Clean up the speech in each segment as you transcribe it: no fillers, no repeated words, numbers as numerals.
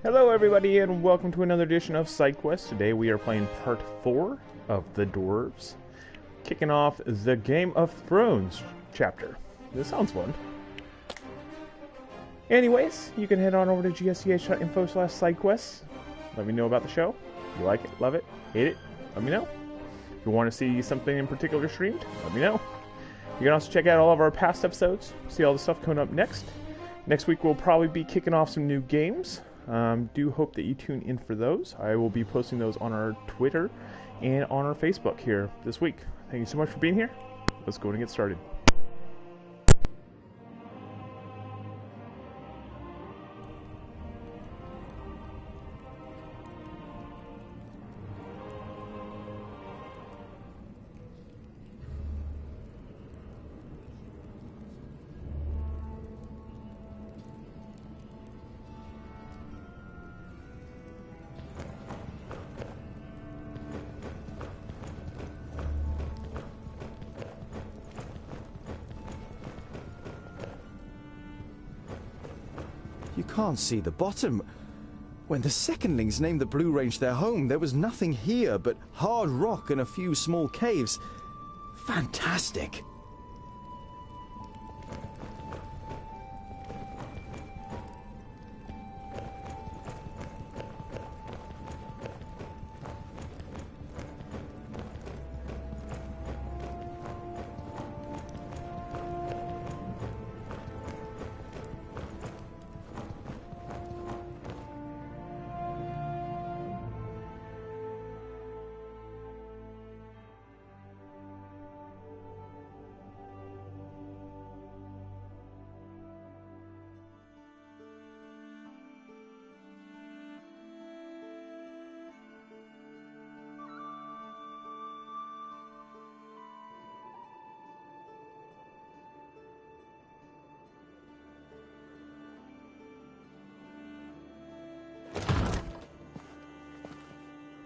Hello everybody and welcome to another edition of SideQuest. Today we are playing part 4 of the Dwarves. Kicking off the Game of Thrones chapter. This sounds fun. Anyways, you can head on over to gsch.info/sidequests. Let me know about the show. If you like it, love it, hate it, let me know. If you want to see something in particular streamed, let me know. You can also check out all of our past episodes, see all the stuff coming up next. Next week we'll probably be kicking off some new games. Do hope that you tune in for those. I will be posting those on our Twitter and on our Facebook here this week. Thank you so much for being here. Let's go and get started. You can't see the bottom. When the secondlings named the Blue Range their home, there was nothing here but hard rock and a few small caves. Fantastic!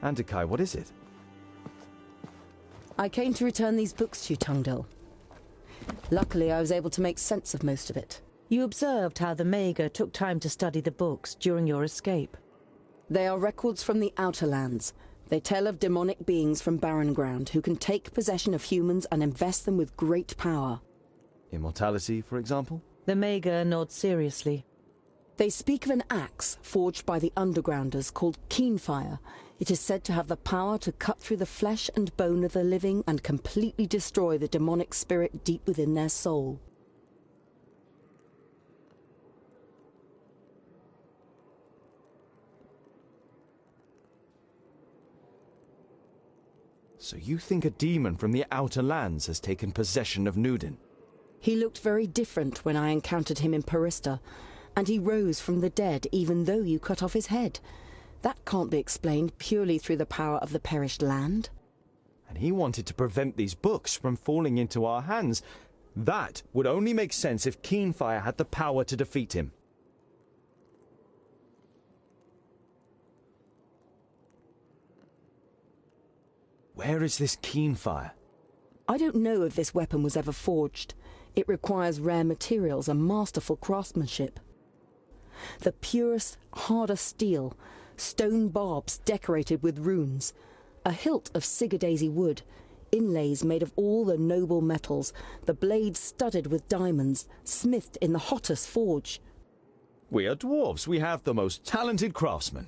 Andakai, what is it? I came to return these books to you, Tungdil. Luckily, I was able to make sense of most of it. You observed how the Mager took time to study the books during your escape. They are records from the Outer Lands. They tell of demonic beings from Barren Ground who can take possession of humans and invest them with great power. Immortality, for example? The Mager nods seriously. They speak of an axe forged by the Undergrounders called Keenfire. It is said to have the power to cut through the flesh and bone of the living and completely destroy the demonic spirit deep within their soul. So you think a demon from the Outer Lands has taken possession of Nudin? He looked very different when I encountered him in Parista, and he rose from the dead even though you cut off his head. That can't be explained purely through the power of the perished land. And he wanted to prevent these books from falling into our hands. That would only make sense if Keenfire had the power to defeat him. Where is this Keenfire? I don't know if this weapon was ever forged. It requires rare materials and masterful craftsmanship. The purest, hardest steel, stone barbs decorated with runes, a hilt of Sigurdaisy wood, inlays made of all the noble metals, the blades studded with diamonds, smithed in the hottest forge. We are dwarves. We have the most talented craftsmen.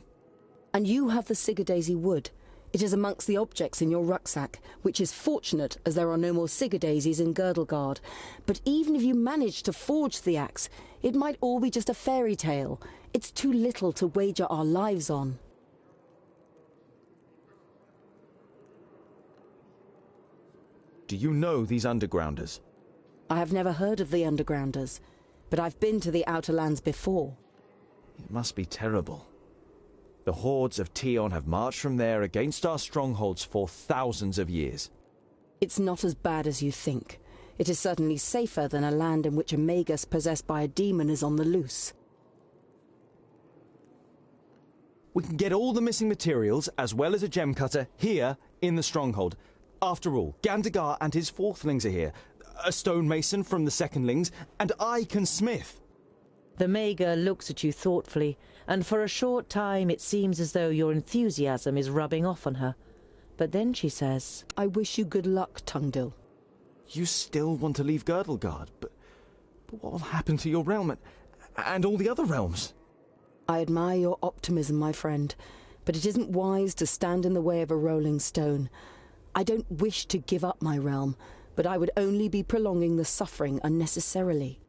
And you have the Sigurdaisy wood. It is amongst the objects in your rucksack, which is fortunate as there are no more Sigurdaisies in Girdlegard. But even if you manage to forge the axe, it might all be just a fairy tale. It's too little to wager our lives on. Do you know these Undergrounders? I have never heard of the Undergrounders, but I've been to the Outer Lands before. It must be terrible. The hordes of Tion have marched from there against our strongholds for thousands of years. It's not as bad as you think. It is certainly safer than a land in which a magus possessed by a demon is on the loose. We can get all the missing materials, as well as a gem cutter, here in the stronghold. After all, Gandagar and his fourthlings are here. A stonemason from the secondlings, and I can smith. The Mager looks at you thoughtfully, and for a short time it seems as though your enthusiasm is rubbing off on her. But then she says, I wish you good luck, Tungdil. You still want to leave Girdlegard, but what will happen to your realm and all the other realms? I admire your optimism, my friend, but it isn't wise to stand in the way of a rolling stone. I don't wish to give up my realm, but I would only be prolonging the suffering unnecessarily.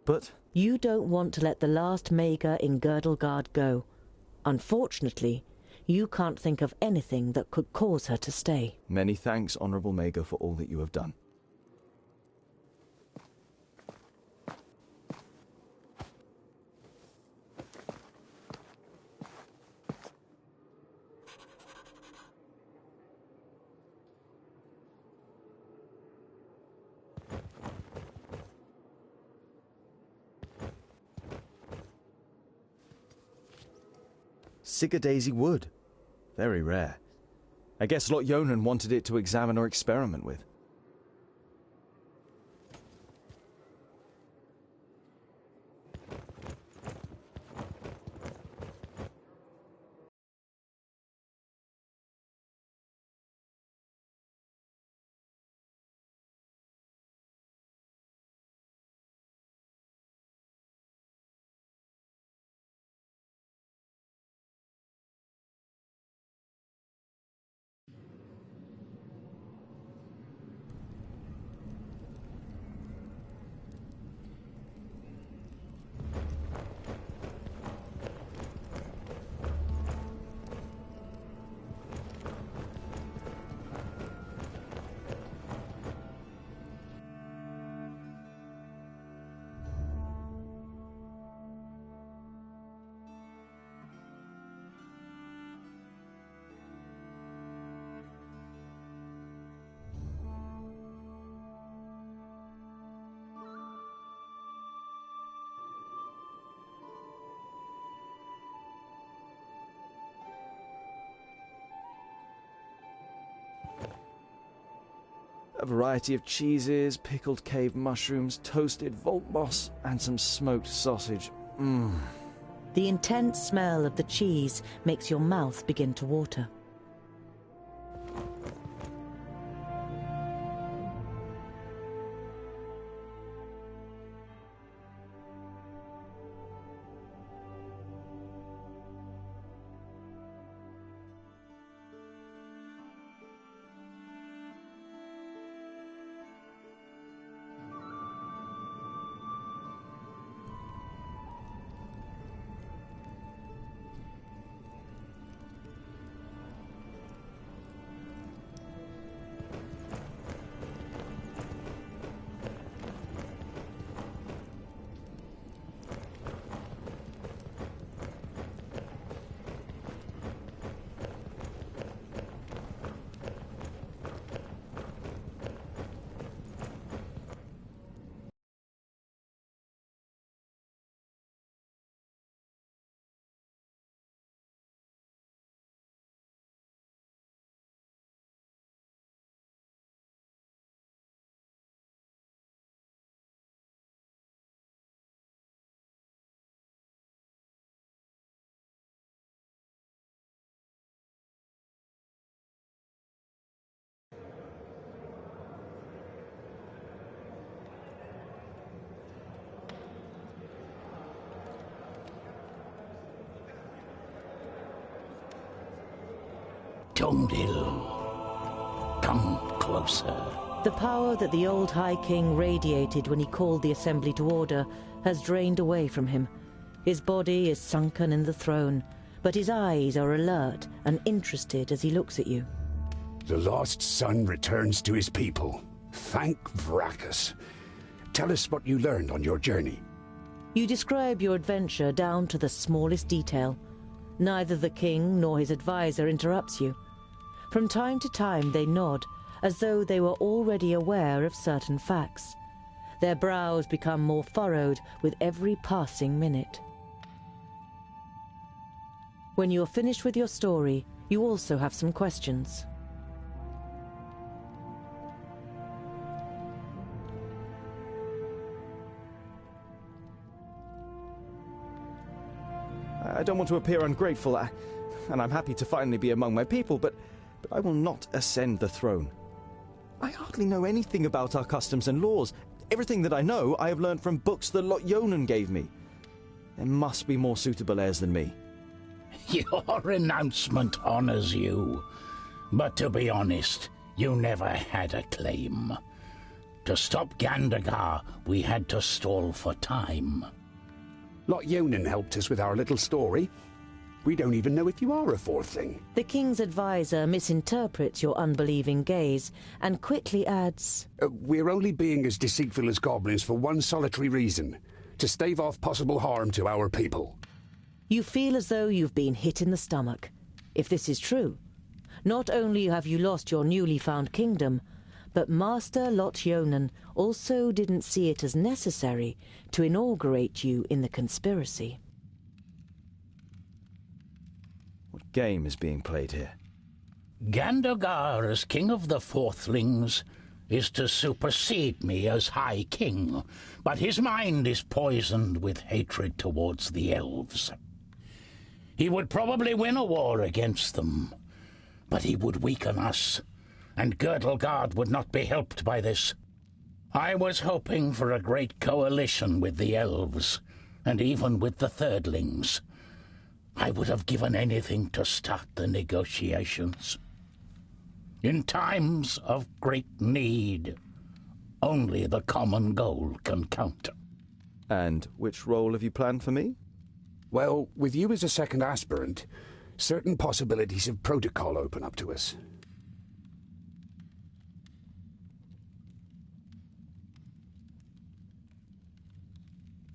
But you don't want to let the last Mager in Girdlegard go. Unfortunately, you can't think of anything that could cause her to stay. Many thanks, Honourable Mager, for all that you have done. Sigurdaisy wood. Very rare. I guess Lot Yonan wanted it to examine or experiment with. A variety of cheeses, pickled cave mushrooms, toasted vault moss, and some smoked sausage. Mmm. The intense smell of the cheese makes your mouth begin to water. Tungdil, come closer. The power that the old High King radiated when he called the assembly to order has drained away from him. His body is sunken in the throne, but his eyes are alert and interested as he looks at you. The lost son returns to his people. Thank Vracus. Tell us what you learned on your journey. You describe your adventure down to the smallest detail. Neither the king nor his advisor interrupts you. From time to time they nod, as though they were already aware of certain facts. Their brows become more furrowed with every passing minute. When you are finished with your story, you also have some questions. don't want to appear ungrateful, and I'm happy to finally be among my people, but I will not ascend the throne. I hardly know anything about our customs and laws. Everything that I know, I have learned from books that Lot Yonan gave me. There must be more suitable heirs than me. Your renouncement honors you. But to be honest, you never had a claim. To stop Gandagar, we had to stall for time. Lot Yonan helped us with our little story. We don't even know if you are a fourthling. The king's advisor misinterprets your unbelieving gaze and quickly adds, We're only being as deceitful as goblins for one solitary reason: to stave off possible harm to our people. You feel as though you've been hit in the stomach. If this is true, not only have you lost your newly found kingdom, but Master Lot Yonan also didn't see it as necessary to inaugurate you in the conspiracy. What game is being played here? Gandagar, as king of the fourthlings, is to supersede me as High King, but his mind is poisoned with hatred towards the elves. He would probably win a war against them, but he would weaken us, and Girdlegard would not be helped by this. I was hoping for a great coalition with the elves, and even with the thirdlings. I would have given anything to start the negotiations. In times of great need, only the common goal can count. And which role have you planned for me? Well, with you as a second aspirant, certain possibilities of protocol open up to us.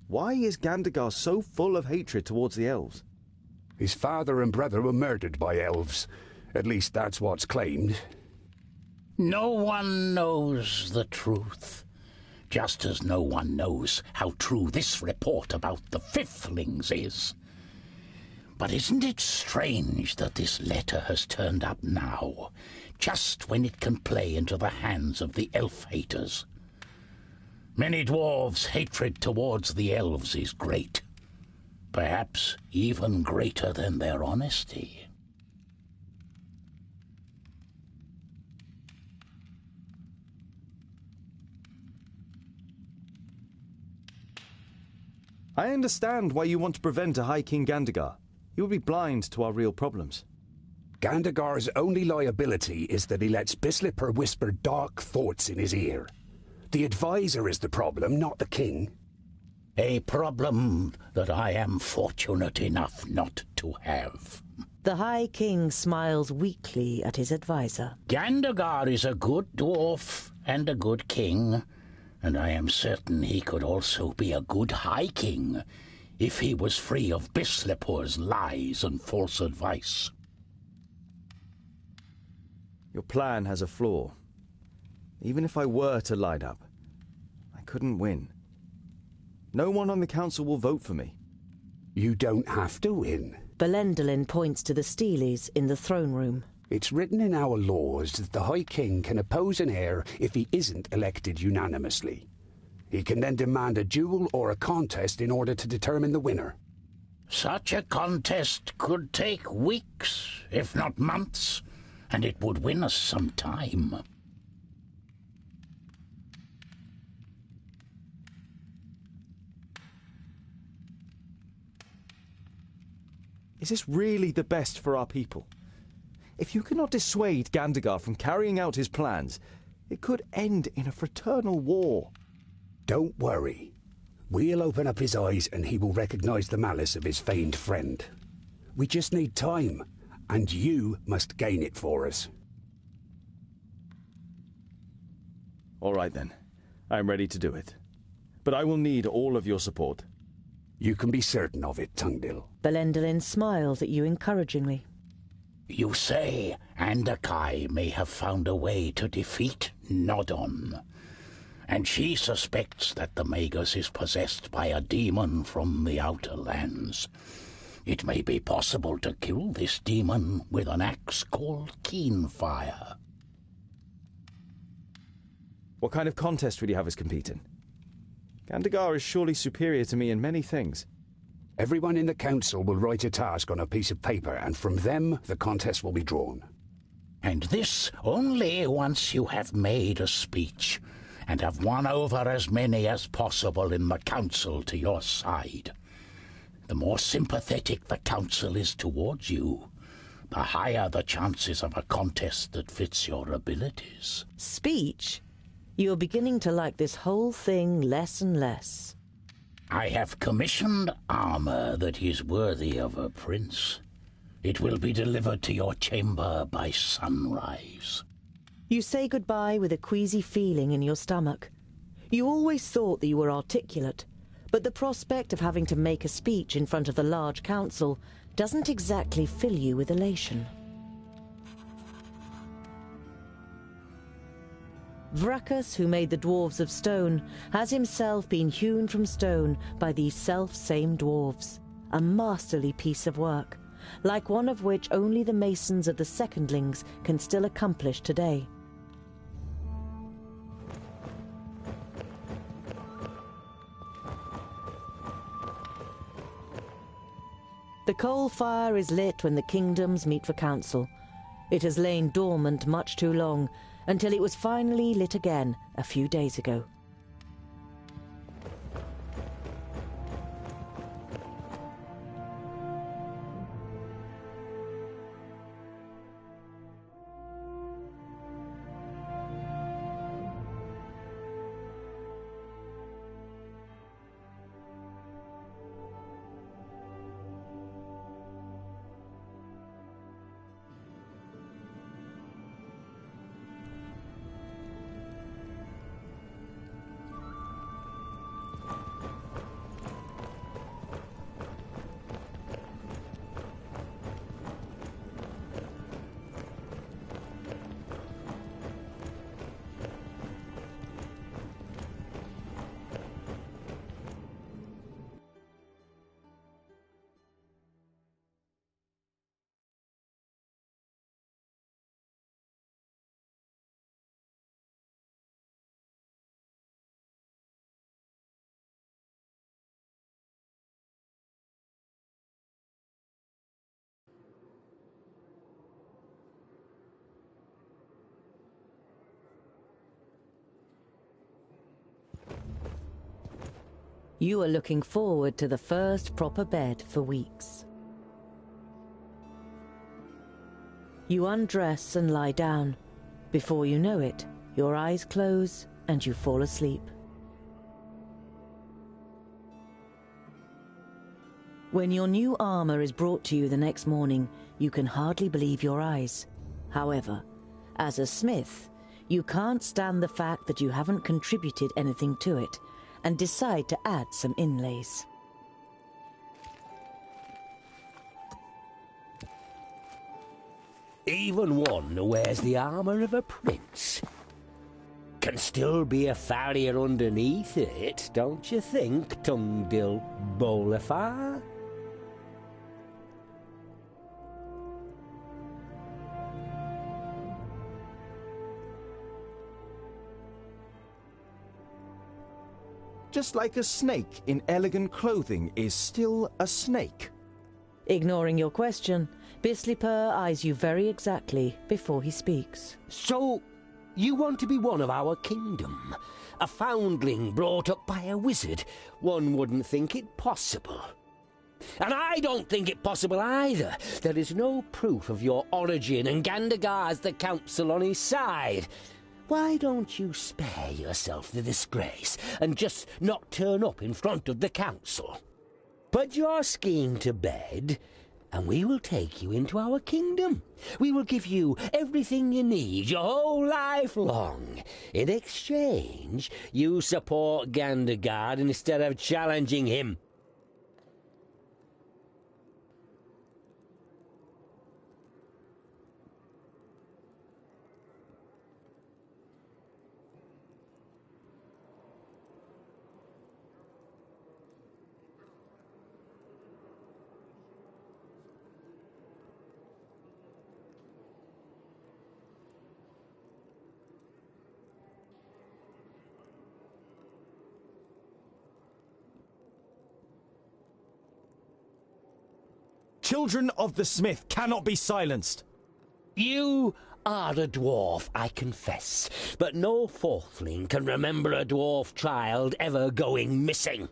Why is Gandagar so full of hatred towards the elves? His father and brother were murdered by elves. At least that's what's claimed. No one knows the truth, just as no one knows how true this report about the fifthlings is. But isn't it strange that this letter has turned up now, just when it can play into the hands of the elf-haters? Many dwarves' hatred towards the elves is great, perhaps even greater than their honesty. I understand why you want to prevent a High King Gandagar. He would be blind to our real problems. Gandagar's only liability is that he lets Bislipper whisper dark thoughts in his ear. The advisor is the problem, not the king. A problem that I am fortunate enough not to have. The High King smiles weakly at his advisor. Gandagar is a good dwarf and a good king, and I am certain he could also be a good High King if he was free of Bislipper's lies and false advice. Your plan has a flaw. Even if I were to line up, I couldn't win. No one on the council will vote for me. You don't have to win. Belendalin points to the Steelies in the throne room. It's written in our laws that the High King can oppose an heir if he isn't elected unanimously. He can then demand a duel or a contest in order to determine the winner. Such a contest could take weeks, if not months, and it would win us some time. Is this really the best for our people? If you cannot dissuade Gandagar from carrying out his plans, it could end in a fraternal war. Don't worry. We'll open up his eyes and he will recognize the malice of his feigned friend. We just need time, and you must gain it for us. All right then. I am ready to do it. But I will need all of your support. You can be certain of it, Tungdil. Belendalin smiles at you encouragingly. You say Andakai may have found a way to defeat Nodon, and she suspects that the Magus is possessed by a demon from the outer lands. It may be possible to kill this demon with an axe called Keenfire. What kind of contest would you have us compete in? Gandagar is surely superior to me in many things. Everyone in the council will write a task on a piece of paper, and from them the contest will be drawn. And this only once you have made a speech, and have won over as many as possible in the council to your side. The more sympathetic the council is towards you, the higher the chances of a contest that fits your abilities. Speech? You're beginning to like this whole thing less and less. I have commissioned armor that is worthy of a prince. It will be delivered to your chamber by sunrise. You say goodbye with a queasy feeling in your stomach. You always thought that you were articulate, but the prospect of having to make a speech in front of the large council doesn't exactly fill you with elation. Vracus, who made the dwarves of stone, has himself been hewn from stone by these self-same dwarves, a masterly piece of work, like one of which only the masons of the secondlings can still accomplish today. The coal fire is lit when the kingdoms meet for council. It has lain dormant much too long, until it was finally lit again a few days ago. You are looking forward to the first proper bed for weeks. You undress and lie down. Before you know it, your eyes close and you fall asleep. When your new armor is brought to you the next morning, you can hardly believe your eyes. However, as a smith, you can't stand the fact that you haven't contributed anything to it, and decide to add some inlays. Even one who wears the armour of a prince can still be a farrier underneath it, don't you think, Tungdil Bolafar? Just like a snake in elegant clothing is still a snake. Ignoring your question, Bisleypur eyes you very exactly before he speaks. So, you want to be one of our kingdom? A foundling brought up by a wizard? One wouldn't think it possible. And I don't think it possible either. There is no proof of your origin, and Gandagar's the council on his side. Why don't you spare yourself the disgrace and just not turn up in front of the council? Put your scheme to bed, and we will take you into our kingdom. We will give you everything you need your whole life long. In exchange, you support Gandagard instead of challenging him. children of the smith cannot be silenced. You are a dwarf, I confess, but no fourthling can remember a dwarf child ever going missing.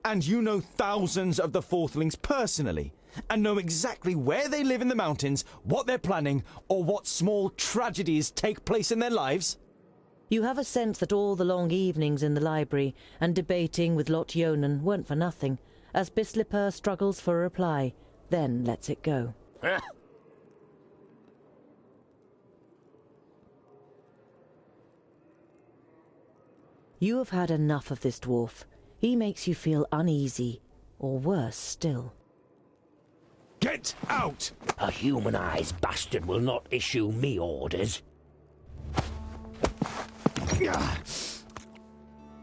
And you know thousands of the fourthlings personally, and know exactly where they live in the mountains, what they're planning, or what small tragedies take place in their lives? You have a sense that all the long evenings in the library and debating with Lot Yonan weren't for nothing, as Bislipper struggles for a reply, then lets it go. You have had enough of this dwarf. He makes you feel uneasy, or worse still. Get out! A humanized bastard will not issue me orders.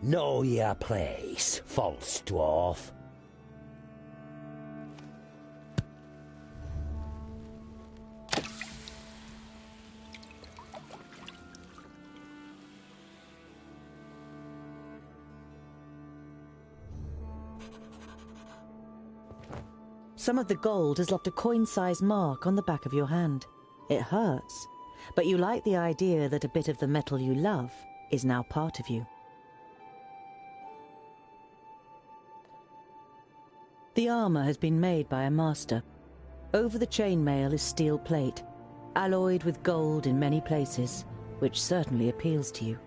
Know your place, false dwarf. Some of the gold has left a coin-sized mark on the back of your hand. It hurts, but you like the idea that a bit of the metal you love is now part of you. The armour has been made by a master. Over the chainmail is steel plate, alloyed with gold in many places, which certainly appeals to you.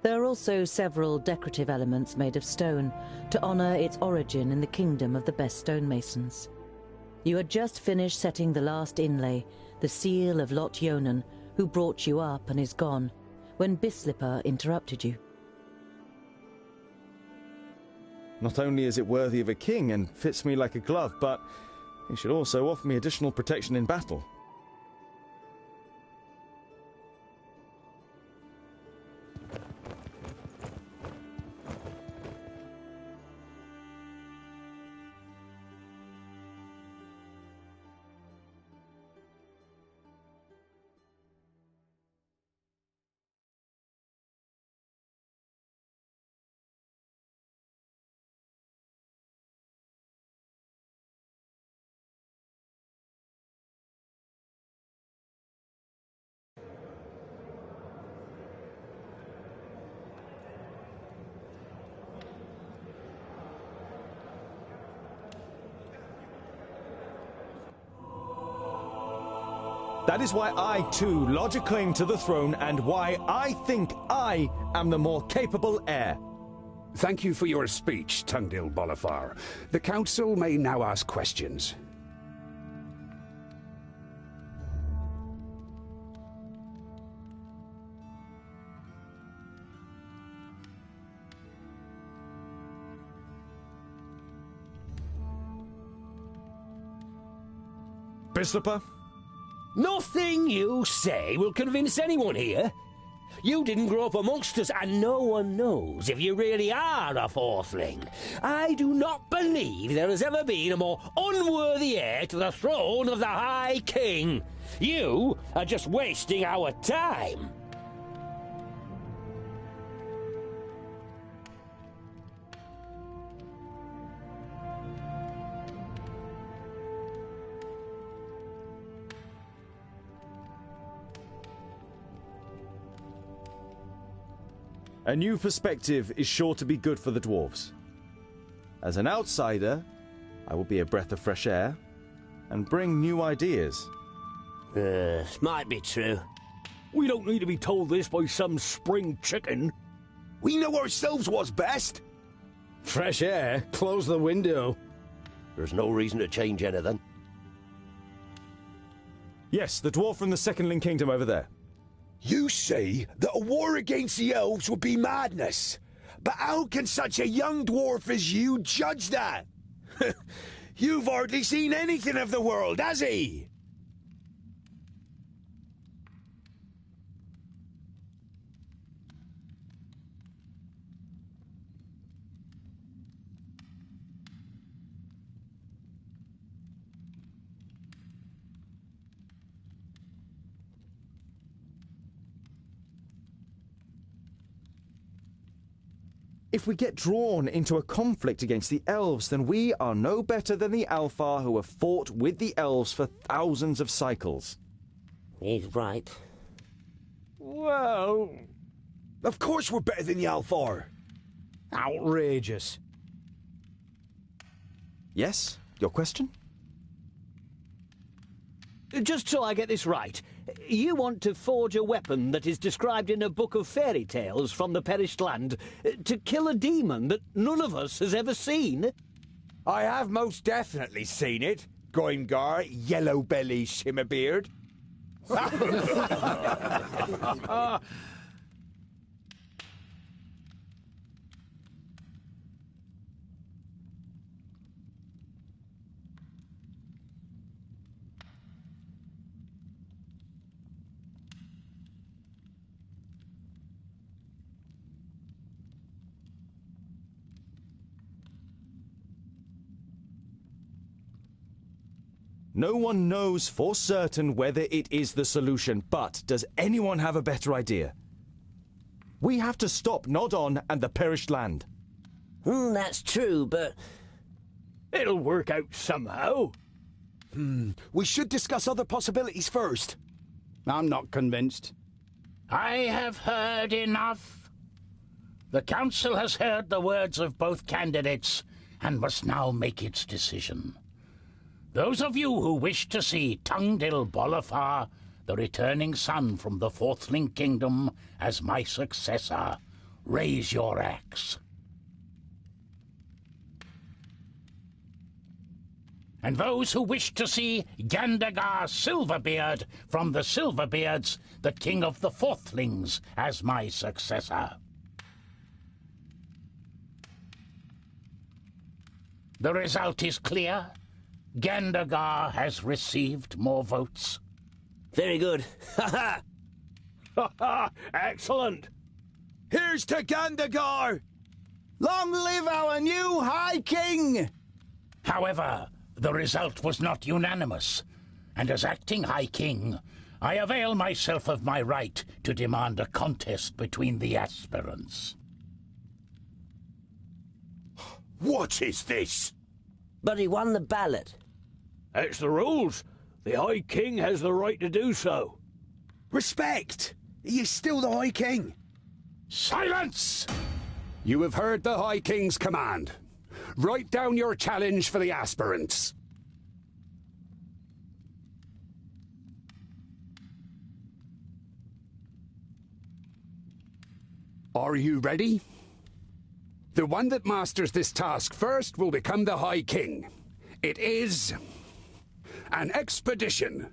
There are also several decorative elements made of stone to honour its origin in the kingdom of the best stonemasons. You had just finished setting the last inlay, the seal of Lot Yonan, who brought you up and is gone, when Bislipper interrupted you. Not only is it worthy of a king and fits me like a glove, but it should also offer me additional protection in battle. That is why I, too, lodge a claim to the throne and why I think I am the more capable heir. Thank you for your speech, Tungdil Bolafar. The council may now ask questions. Bislipper? Nothing you say will convince anyone here. You didn't grow up amongst us, and no one knows if you really are a fourthling. I do not believe there has ever been a more unworthy heir to the throne of the High King. You are just wasting our time. A new perspective is sure to be good for the dwarves. As an outsider, I will be a breath of fresh air and bring new ideas. Might be true. We don't need to be told this by some spring chicken. We know ourselves what's best. Fresh air? Close the window. There's no reason to change anything. Yes, the dwarf from the Secondling Kingdom over there. You say that a war against the elves would be madness. But how can such a young dwarf as you judge that? You've hardly seen anything of the world, has he? If we get drawn into a conflict against the elves, then we are no better than the Alfar who have fought with the elves for thousands of cycles. He's right. Well, Of course we're better than the Alfar. outrageous. Yes? Your question? Just so I get this right, you want to forge a weapon that is described in a book of fairy tales from the perished land to kill a demon that none of us has ever seen? I have most definitely seen it. Goimgar, Yellow Belly, Shimmerbeard. No one knows for certain whether it is the solution, but does anyone have a better idea? We have to stop Nodon and the perished land. That's true, but... It'll work out somehow. We should discuss other possibilities first. I'm not convinced. I have heard enough. The council has heard the words of both candidates and must now make its decision. Those of you who wish to see Tungdil Bolafar, the returning son from the Fourthling Kingdom, as my successor, raise your axe. And those who wish to see Gandagar Silverbeard from the Silverbeards, the king of the Fourthlings, as my successor. The result is clear. Gandagar has received more votes. Very good. Ha ha! Excellent. Here's to Gandagar! Long live our new High King! However, the result was not unanimous, and as acting High King, I avail myself of my right to demand a contest between the aspirants. What is this? But he won the ballot. It's the rules. The High King has the right to do so. Respect! He is still the High King. Silence! You have heard the High King's command. Write down your challenge for the aspirants. Are you ready? The one that masters this task first will become the High King. It is an expedition.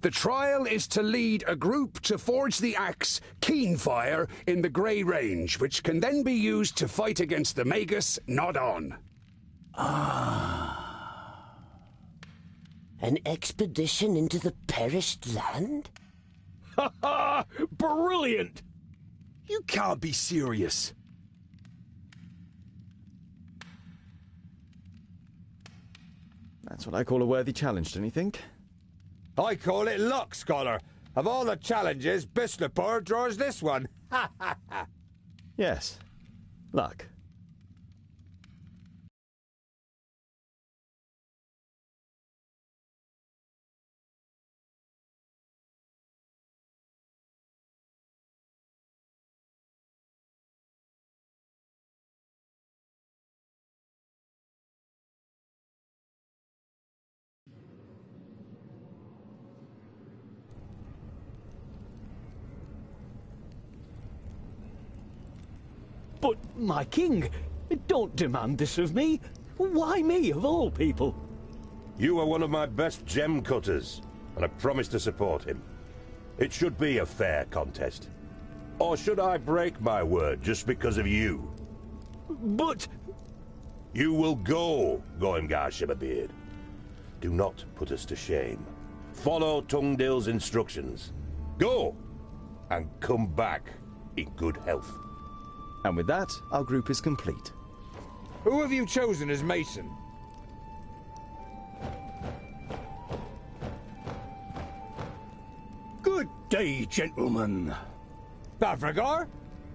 The trial is to lead a group to forge the axe Keenfire in the Grey Range, which can then be used to fight against the Magus Nodon. An expedition into the perished land? Ha ha! Brilliant! You can't be serious. That's what I call a worthy challenge, don't you think? I call it luck, Scholar. Of all the challenges, Bislapur draws this one. Ha ha ha! Yes. Luck. But, my king, don't demand this of me. Why me, of all people? You are one of my best gem cutters, and I promise to support him. It should be a fair contest. Or should I break my word just because of you? But... You will go, Goimgar Shimmerbeard. Do not put us to shame. Follow Tungdil's instructions. Go, and come back in good health. And with that, our group is complete. Who have you chosen as Mason? Good day, gentlemen. Bavragar?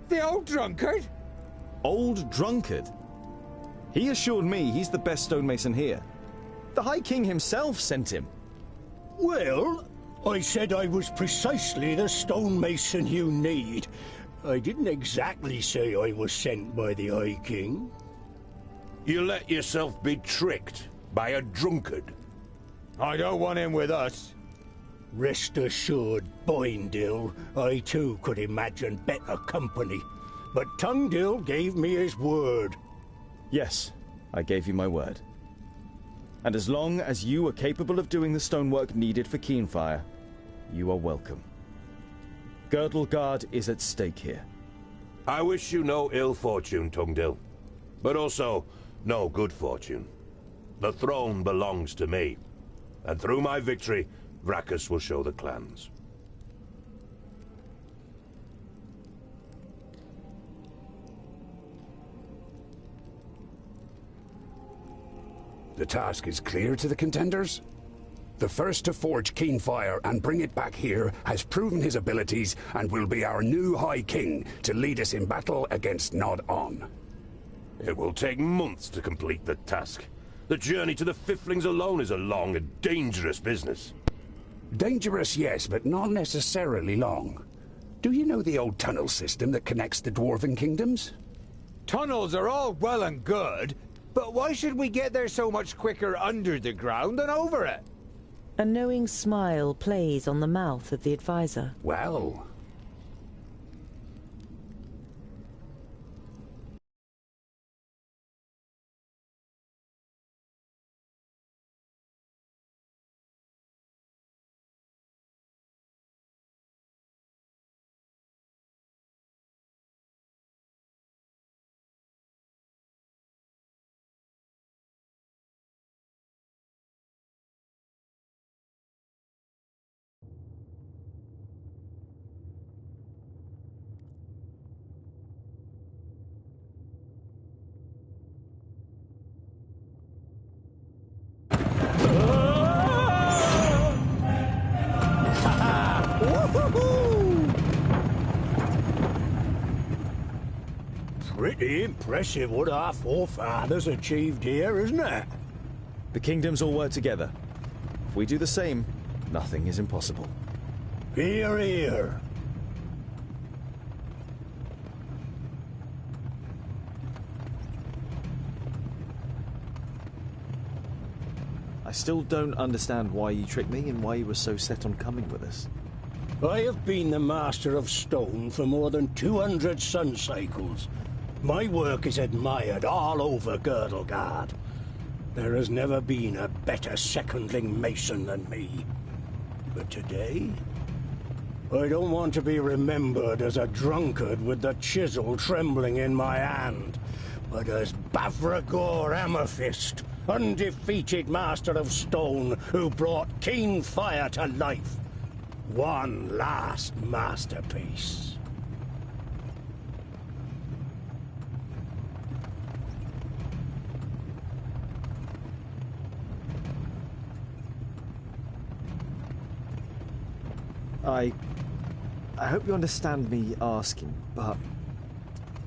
The old drunkard? Old drunkard? He assured me he's the best stonemason here. The High King himself sent him. Well, I said I was precisely the stonemason you need. I didn't exactly say I was sent by the High King. You let yourself be tricked by a drunkard. I don't want him with us. Rest assured, Boindil, I too could imagine better company. But Tungdil gave me his word. Yes, I gave you my word. And as long as you are capable of doing the stonework needed for Keenfire, you are welcome. Girdleguard is at stake here. I wish you no ill fortune, Tungdil, but also no good fortune. The throne belongs to me, and through my victory, Vracus will show the clans. The task is clear to the contenders? The first to forge Keenfire and bring it back here has proven his abilities and will be our new High King to lead us in battle against Nod-On. It will take months to complete the task. The journey to the Fiflings alone is a long and dangerous business. Dangerous, yes, but not necessarily long. Do you know the old tunnel system that connects the Dwarven kingdoms? Tunnels are all well and good, but why should we get there so much quicker under the ground than over it? A knowing smile plays on the mouth of the advisor. Well, Pretty impressive what our forefathers achieved here, isn't it? The kingdoms all work together. If we do the same, nothing is impossible. Hear, hear. I still don't understand why you tricked me and why you were so set on coming with us. I have been the Master of Stone for more than 200 sun cycles. My work is admired all over Girdleguard. There has never been a better secondling mason than me. But today, I don't want to be remembered as a drunkard with the chisel trembling in my hand, but as Bavragor Amethyst, undefeated Master of Stone who brought Keenfire to life. One last masterpiece. I hope you understand me asking, but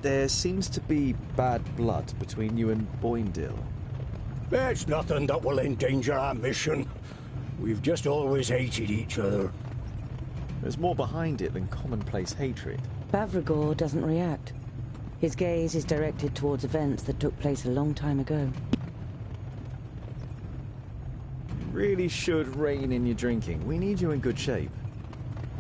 there seems to be bad blood between you and Boindil. It's nothing that will endanger our mission. We've just always hated each other. There's more behind it than commonplace hatred. Bavragor doesn't react. His gaze is directed towards events that took place a long time ago. You really should rein in your drinking. We need you in good shape.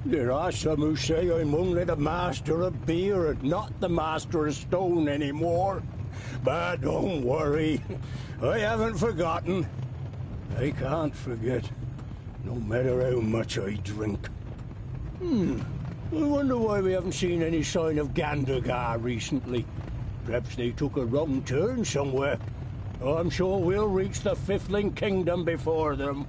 There are some who say I'm only the Master of Beer and not the Master of Stone anymore. But don't worry, I haven't forgotten. I can't forget, no matter how much I drink. I wonder why we haven't seen any sign of Gandagar recently. Perhaps they took a wrong turn somewhere. I'm sure we'll reach the Fifling Kingdom before them.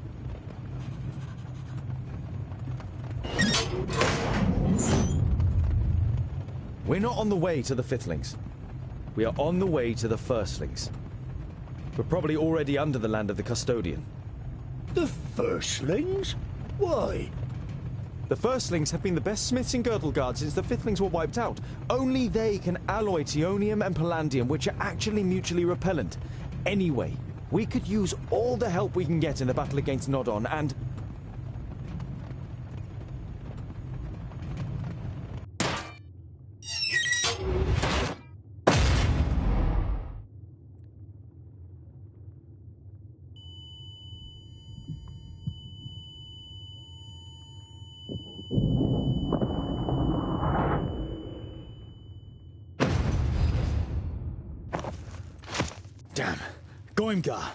We're not on the way to the Fiflings. We are on the way to the Firstlings. We're probably already under the land of the Custodian. The Firstlings? Why? The Firstlings have been the best smiths in Girdlegard since the Fiftlings were wiped out. Only they can alloy Teonium and Palladium, which are actually mutually repellent. Anyway, we could use all the help we can get in the battle against Nodon, and... Damn. Goimgar!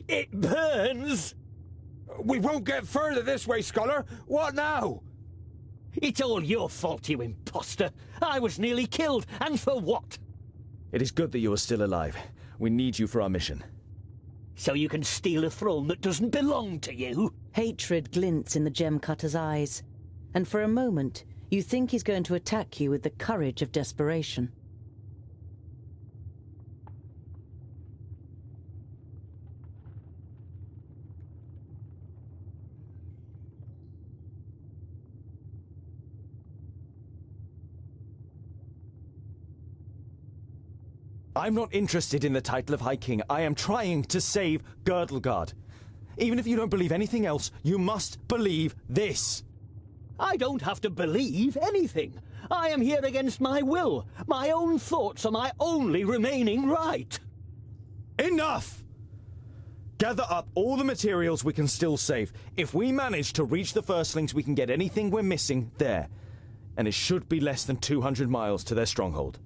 It burns! We won't get further this way, Scholar. What now? It's all your fault, you imposter. I was nearly killed, and for what? It is good that you are still alive. We need you for our mission. So you can steal a throne that doesn't belong to you? Hatred glints in the gem-cutter's eyes, and for a moment you think he's going to attack you with the courage of desperation. I'm not interested in the title of High King. I am trying to save Girdlegard. Even if you don't believe anything else, you must believe this. I don't have to believe anything. I am here against my will. My own thoughts are my only remaining right. Enough! Gather up all the materials we can still save. If we manage to reach the Firstlings, we can get anything we're missing there. And it should be less than 200 miles to their stronghold.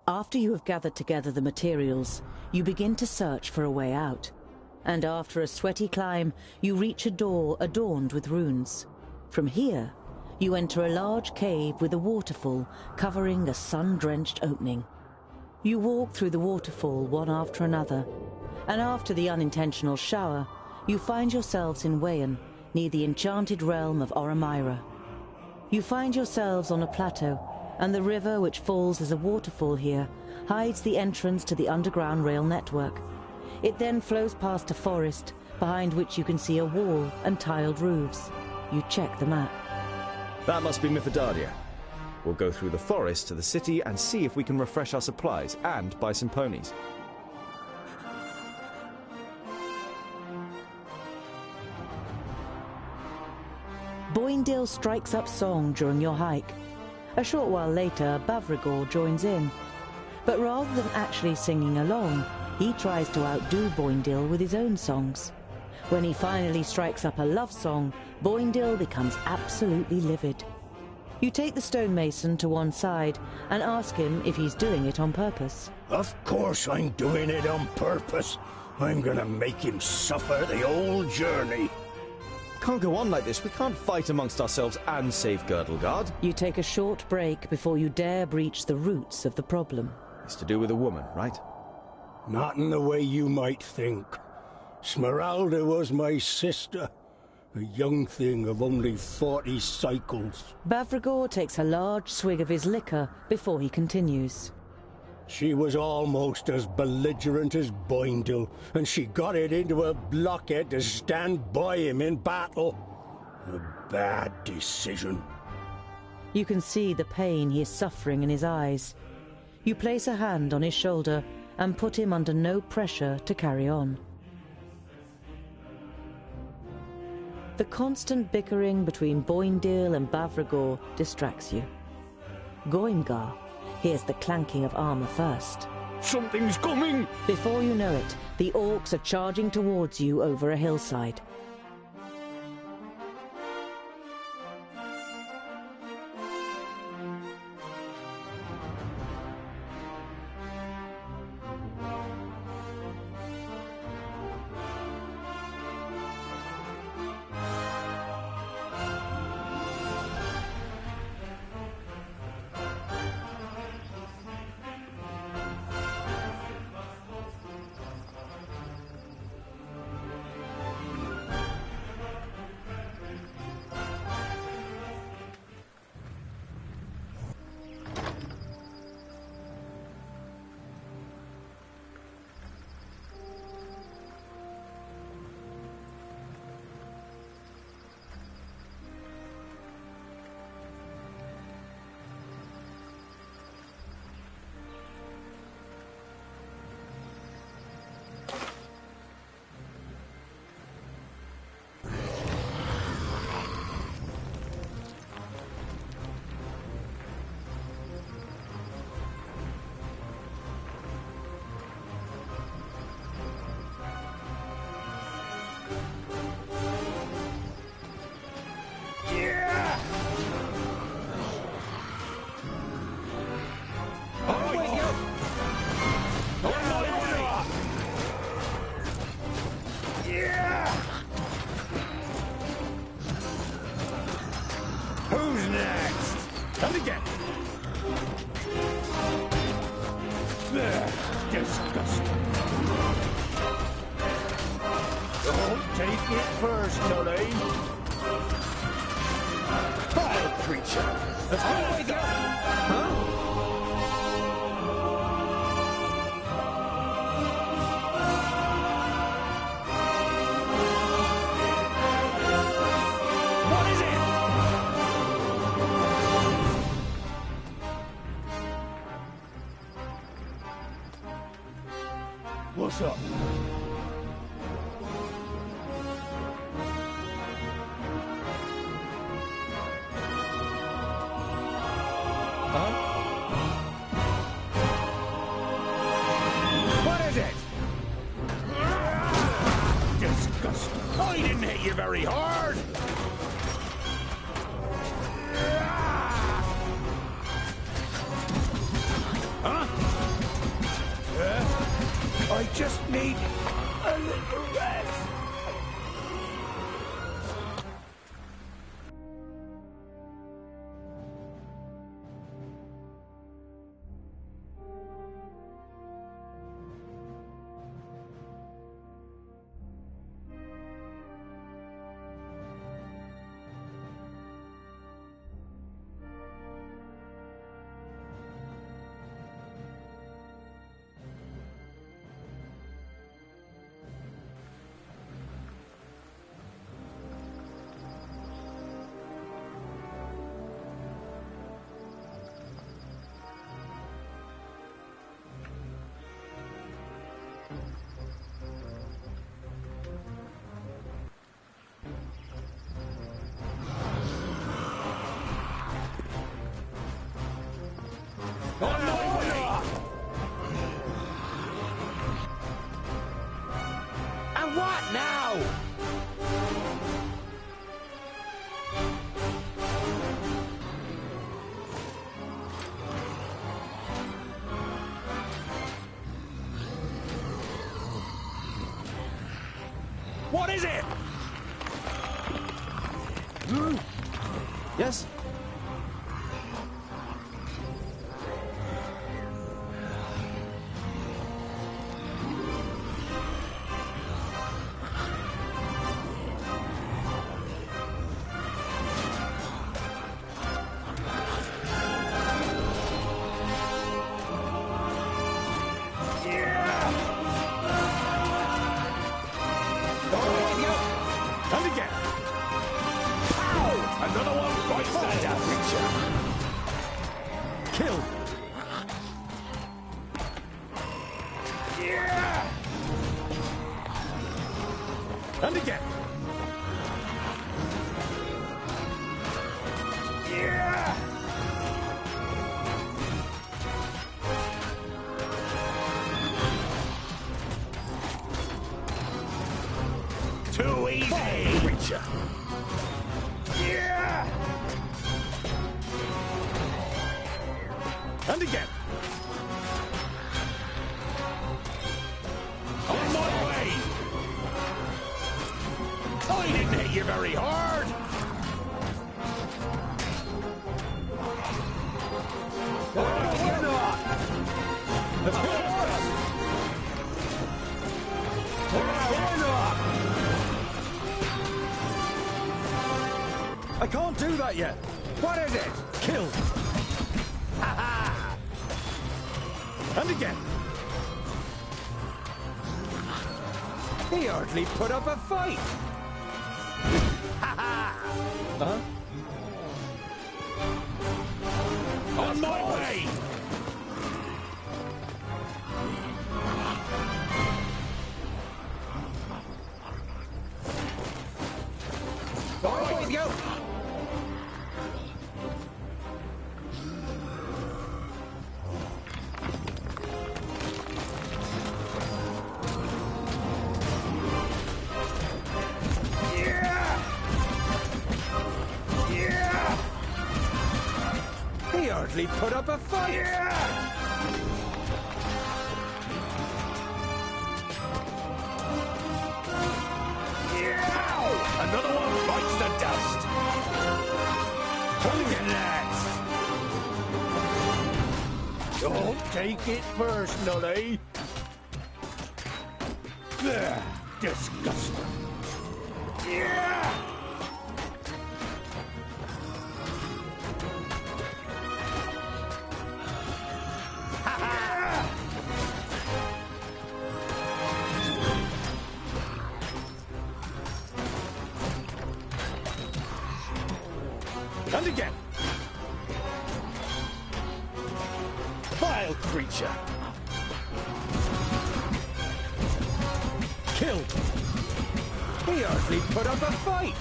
After you have gathered together the materials, you begin to search for a way out. And after a sweaty climb, you reach a door adorned with runes. From here, you enter a large cave with a waterfall covering a sun-drenched opening. You walk through the waterfall one after another, and after the unintentional shower, you find yourselves in Wayan, near the enchanted realm of Oramira. You find yourselves on a plateau, and the river, which falls as a waterfall here, hides the entrance to the underground rail network. It then flows past a forest, behind which you can see a wall and tiled roofs. You check the map. That must be Mithridatia. We'll go through the forest to the city and see if we can refresh our supplies and buy some ponies. Boindil strikes up song during your hike. A short while later, Bavrigor joins in. But rather than actually singing along, he tries to outdo Boindil with his own songs. When he finally strikes up a love song, Boindil becomes absolutely livid. You take the stonemason to one side and ask him if he's doing it on purpose. Of course I'm doing it on purpose. I'm gonna make him suffer the whole journey. Can't go on like this. We can't fight amongst ourselves and save Girdlegard. You take a short break before you dare breach the roots of the problem. It's to do with a woman, right? Not in the way you might think. Smeralda was my sister. A young thing of only 40 cycles. Bavrigor takes a large swig of his liquor before he continues. She was almost as belligerent as Boindil, and she got it into a blockhead to stand by him in battle. A bad decision. You can see the pain he is suffering in his eyes. You place a hand on his shoulder and put him under no pressure to carry on. The constant bickering between Boindil and Bavrigor distracts you. Goimgar hears the clanking of armor first. Something's coming! Before you know it, the orcs are charging towards you over a hillside. Disgusting. Don't take it personally. Vile creature. Let's go. Huh? What is it? What's up? What is it? Disgusting. I didn't hit you very hard. Huh? I just need a little rest. And what now? What is it? Yes? And again. Pow! Another one bites that creature. Kill! Yeah! And again. Yeah! Too easy! Creature. Yeah! And again. On my way! I didn't hit you very hard! We're not! Let's go! We're not! I can't do that yet! What is it? Kill! Ha ha! And again. He hardly put up a fight. Ha ha! Huh? On my way! All right, with you. Yeah! Yeah! He hardly put up a fight. Yeah! Another one bites the dust. Who's next? Don't take it personally. Disgusting. Yeah! And again. Vile creature. Killed. He hardly put up a fight.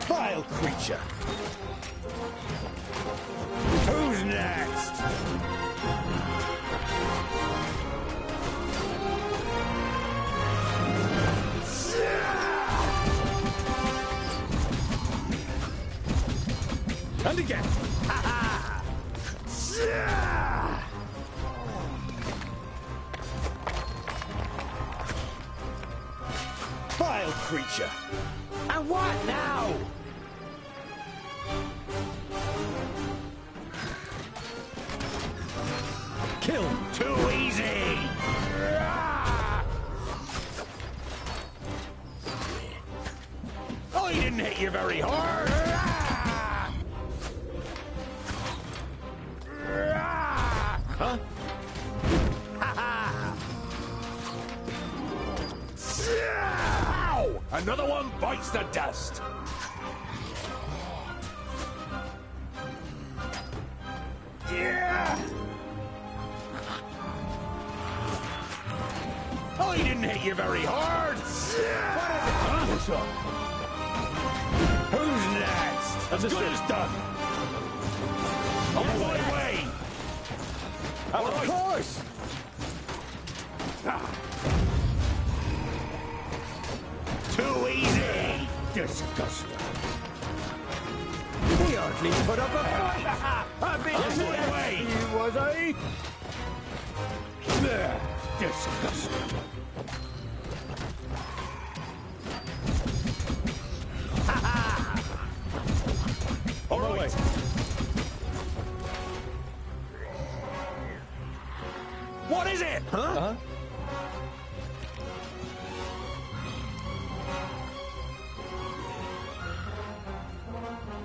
Vile creature. Who's next? And again. Vile creature. And what now? Kill. Too easy. Oh, he didn't hit you very hard. Huh? Ow! Another one bites the dust. Yeah! Oh, he didn't hit you very hard. What's up? Who's next? As good as done. On my way. Of course. Too easy. Disgusting. He hardly put up a fight. I've been on my way. Was I? Disgusting. All right. What is it? Huh?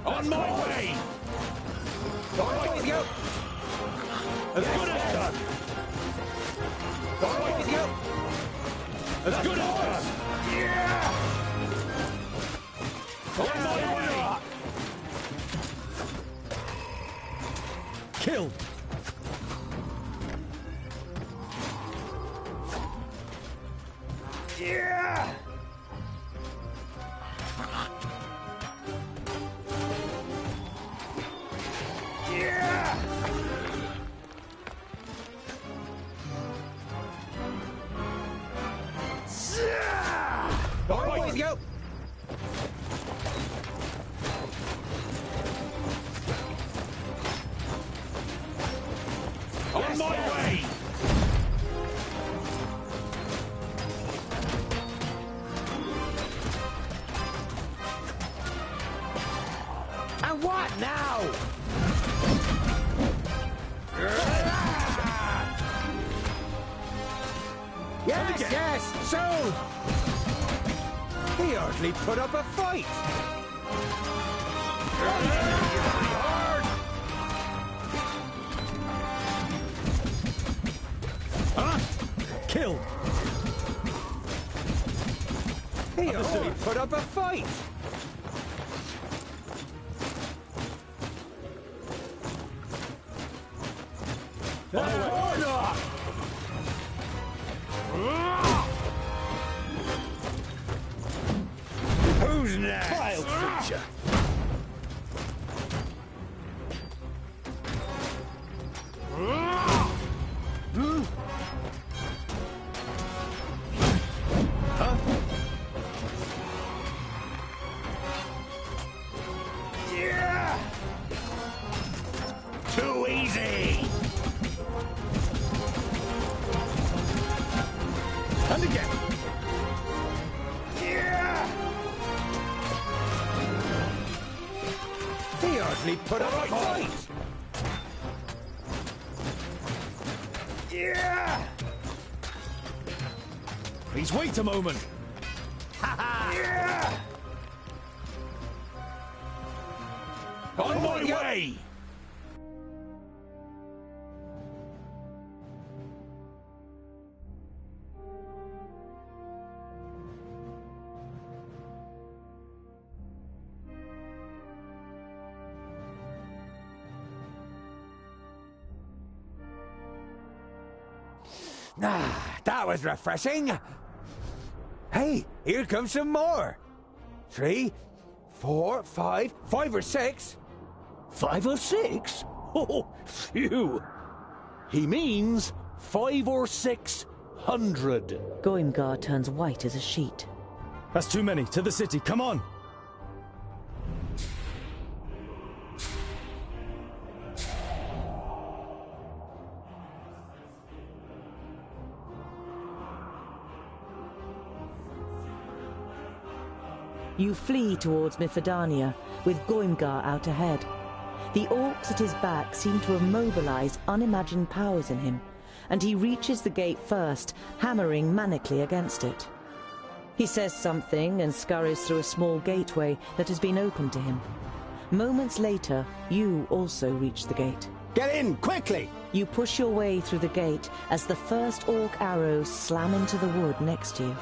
On my way. All right with you. As good as done. All right with you. As good as done. Yeah. On my way. Killed. Yeah. Yeah. All right with you. On my way. And what now? Yes, yes, soon. He hardly put up a fight. Huh? Killed. He hardly put up a fight. Who's next? Vile creature. Huh? Yeah. Too easy. And again. Yeah. He hardly put up a fight. Yeah! Please wait a moment. Yeah! On my way! Ah, that was refreshing. Hey, here comes some more. 3, 4, 5, 5 or 6. 5 or 6? Oh, phew! He means 5 or 600. Goimgar turns white as a sheet. That's too many. To the city. Come on. You flee towards Mithridania, with Goimgar out ahead. The orcs at his back seem to have mobilized unimagined powers in him, and he reaches the gate first, hammering manically against it. He says something and scurries through a small gateway that has been opened to him. Moments later, you also reach the gate. Get in, quickly! You push your way through the gate as the first orc arrows slam into the wood next to you.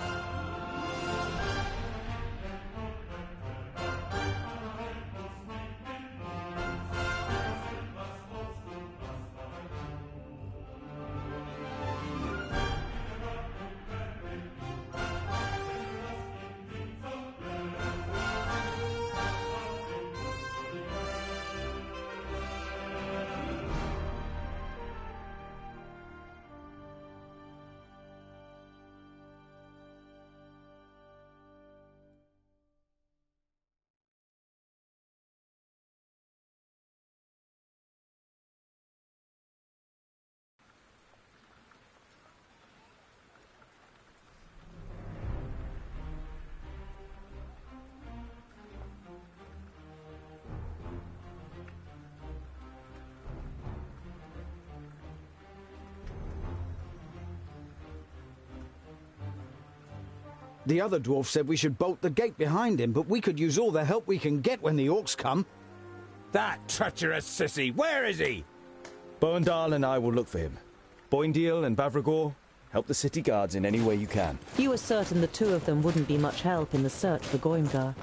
The other dwarf said we should bolt the gate behind him, but we could use all the help we can get when the orcs come. That treacherous sissy, where is he? Boendal and I will look for him. Boindeal and Bavragor, help the city guards in any way you can. You were certain the two of them wouldn't be much help in the search for Goimgar.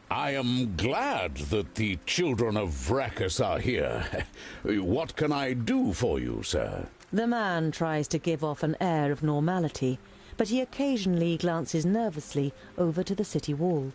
I am glad that the children of Vrachus are here. What can I do for you, sir? The man tries to give off an air of normality, but he occasionally glances nervously over to the city wall.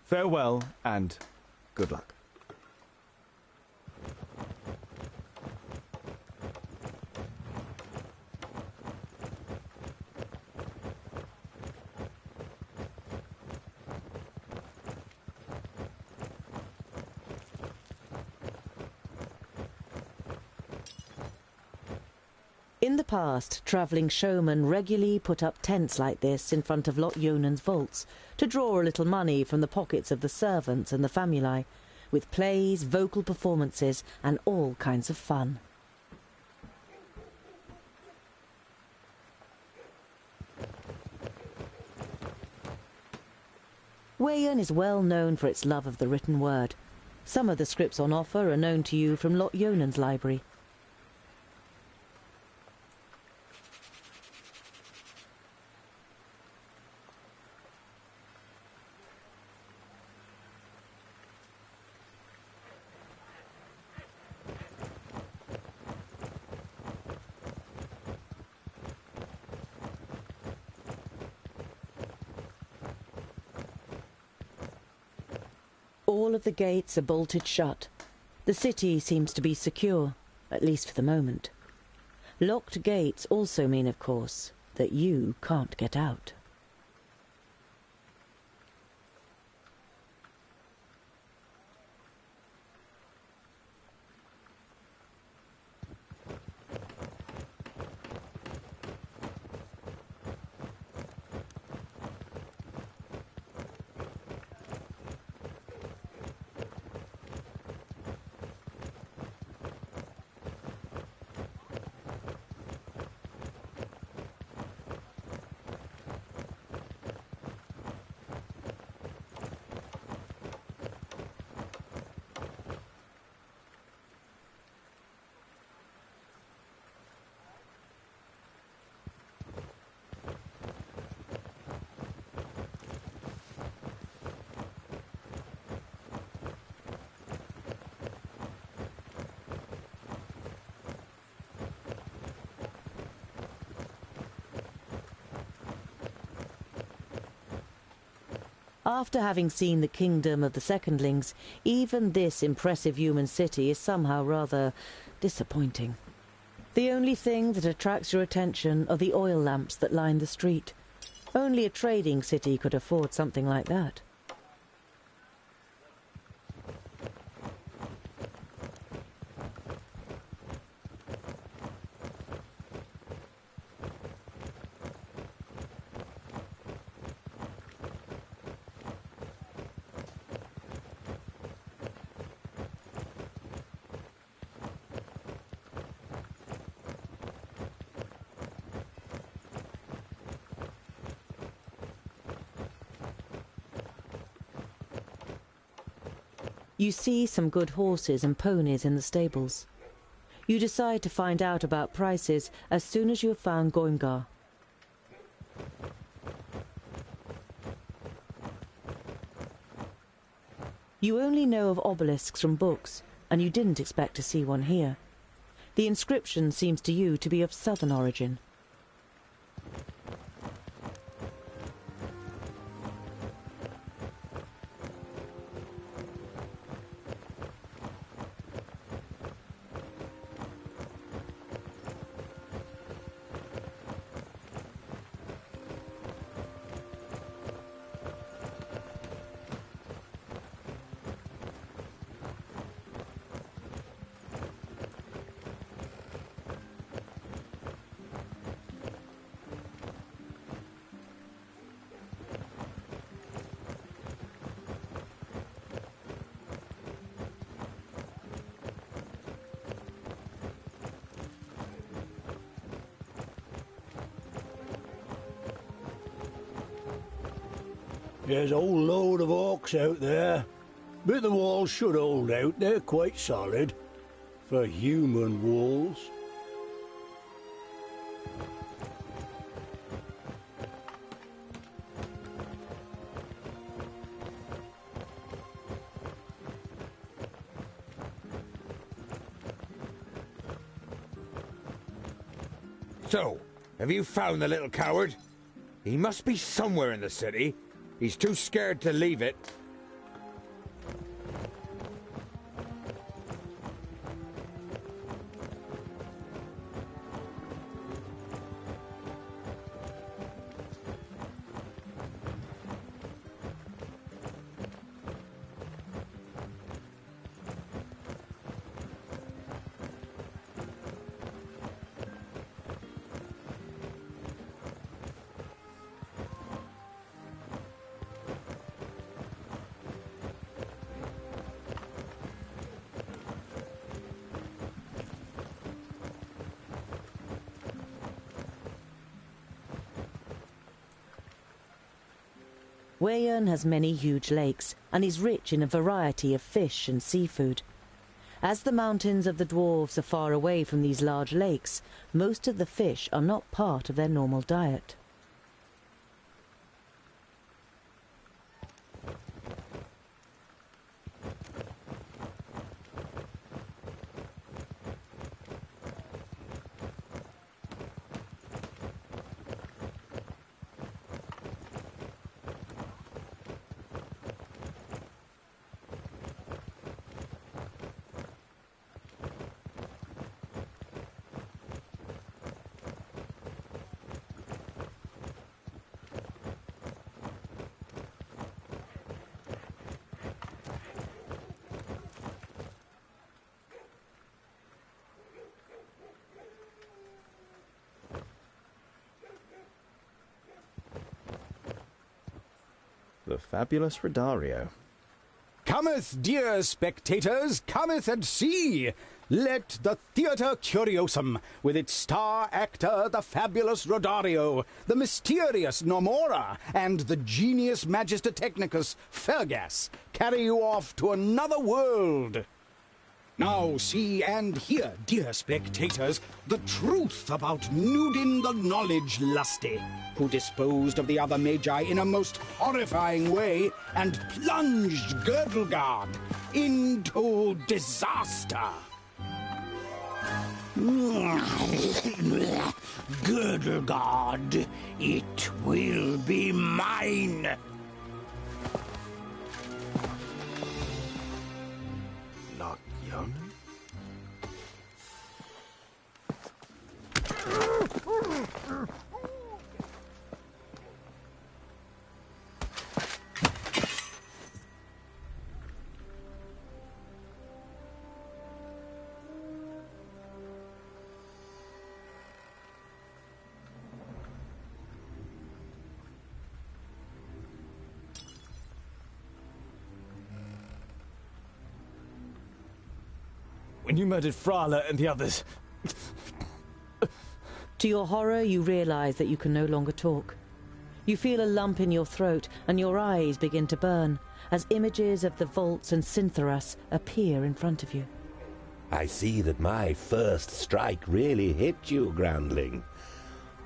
Farewell, and good luck. In the past, travelling showmen regularly put up tents like this in front of Lot Yonan's vaults to draw a little money from the pockets of the servants and the famuli, with plays, vocal performances and all kinds of fun. Weyan is well known for its love of the written word. Some of the scripts on offer are known to you from Lot Yonan's library. All of the gates are bolted shut. The city seems to be secure, at least for the moment. Locked gates also mean, of course, that you can't get out. After having seen the kingdom of the Secondlings, even this impressive human city is somehow rather disappointing. The only thing that attracts your attention are the oil lamps that line the street. Only a trading city could afford something like that. You see some good horses and ponies in the stables. You decide to find out about prices as soon as you have found Goimgar. You only know of obelisks from books, and you didn't expect to see one here. The inscription seems to you to be of southern origin. There's a whole load of orcs out there, but the walls should hold out. They're quite solid for human walls. So, have you found the little coward? He must be somewhere in the city. He's too scared to leave it. Weyern has many huge lakes and is rich in a variety of fish and seafood. As the mountains of the Dwarves are far away from these large lakes, most of the fish are not part of their normal diet. The fabulous Rodario. Cometh, dear spectators, cometh and see! Let the Theatre Curiosum, with its star actor, the fabulous Rodario, the mysterious Nomora, and the genius Magister Technicus, Fergus, carry you off to another world. Now see and hear, dear spectators, the truth about Nudin the Knowledge Lusty, who disposed of the other Magi in a most horrifying way and plunged Girdlegard into disaster. Girdlegard, it will be mine. Not young? When you murdered Frala and the others... To your horror, you realize that you can no longer talk. You feel a lump in your throat, and your eyes begin to burn, as images of the vaults and Cintharas appear in front of you. I see that my first strike really hit you, Groundling.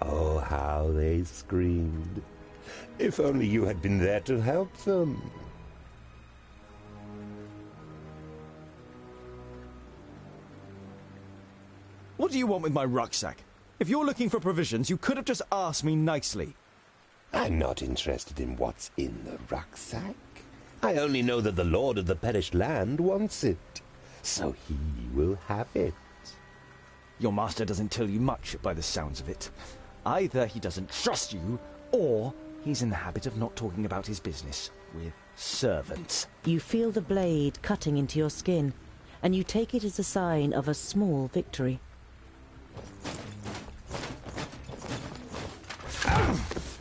Oh, how they screamed. If only you had been there to help them. What do you want with my rucksack? If you're looking for provisions, you could have just asked me nicely. I'm not interested in what's in the rucksack. I only know that the Lord of the Perished Land wants it, so he will have it. Your master doesn't tell you much by the sounds of it. Either he doesn't trust you, or he's in the habit of not talking about his business with servants. You feel the blade cutting into your skin, and you take it as a sign of a small victory.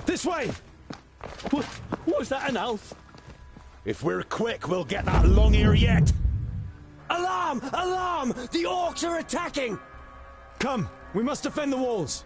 This way! Was that an elf? If we're quick, we'll get that long ear yet. Alarm! Alarm! The orcs are attacking! Come, we must defend the walls.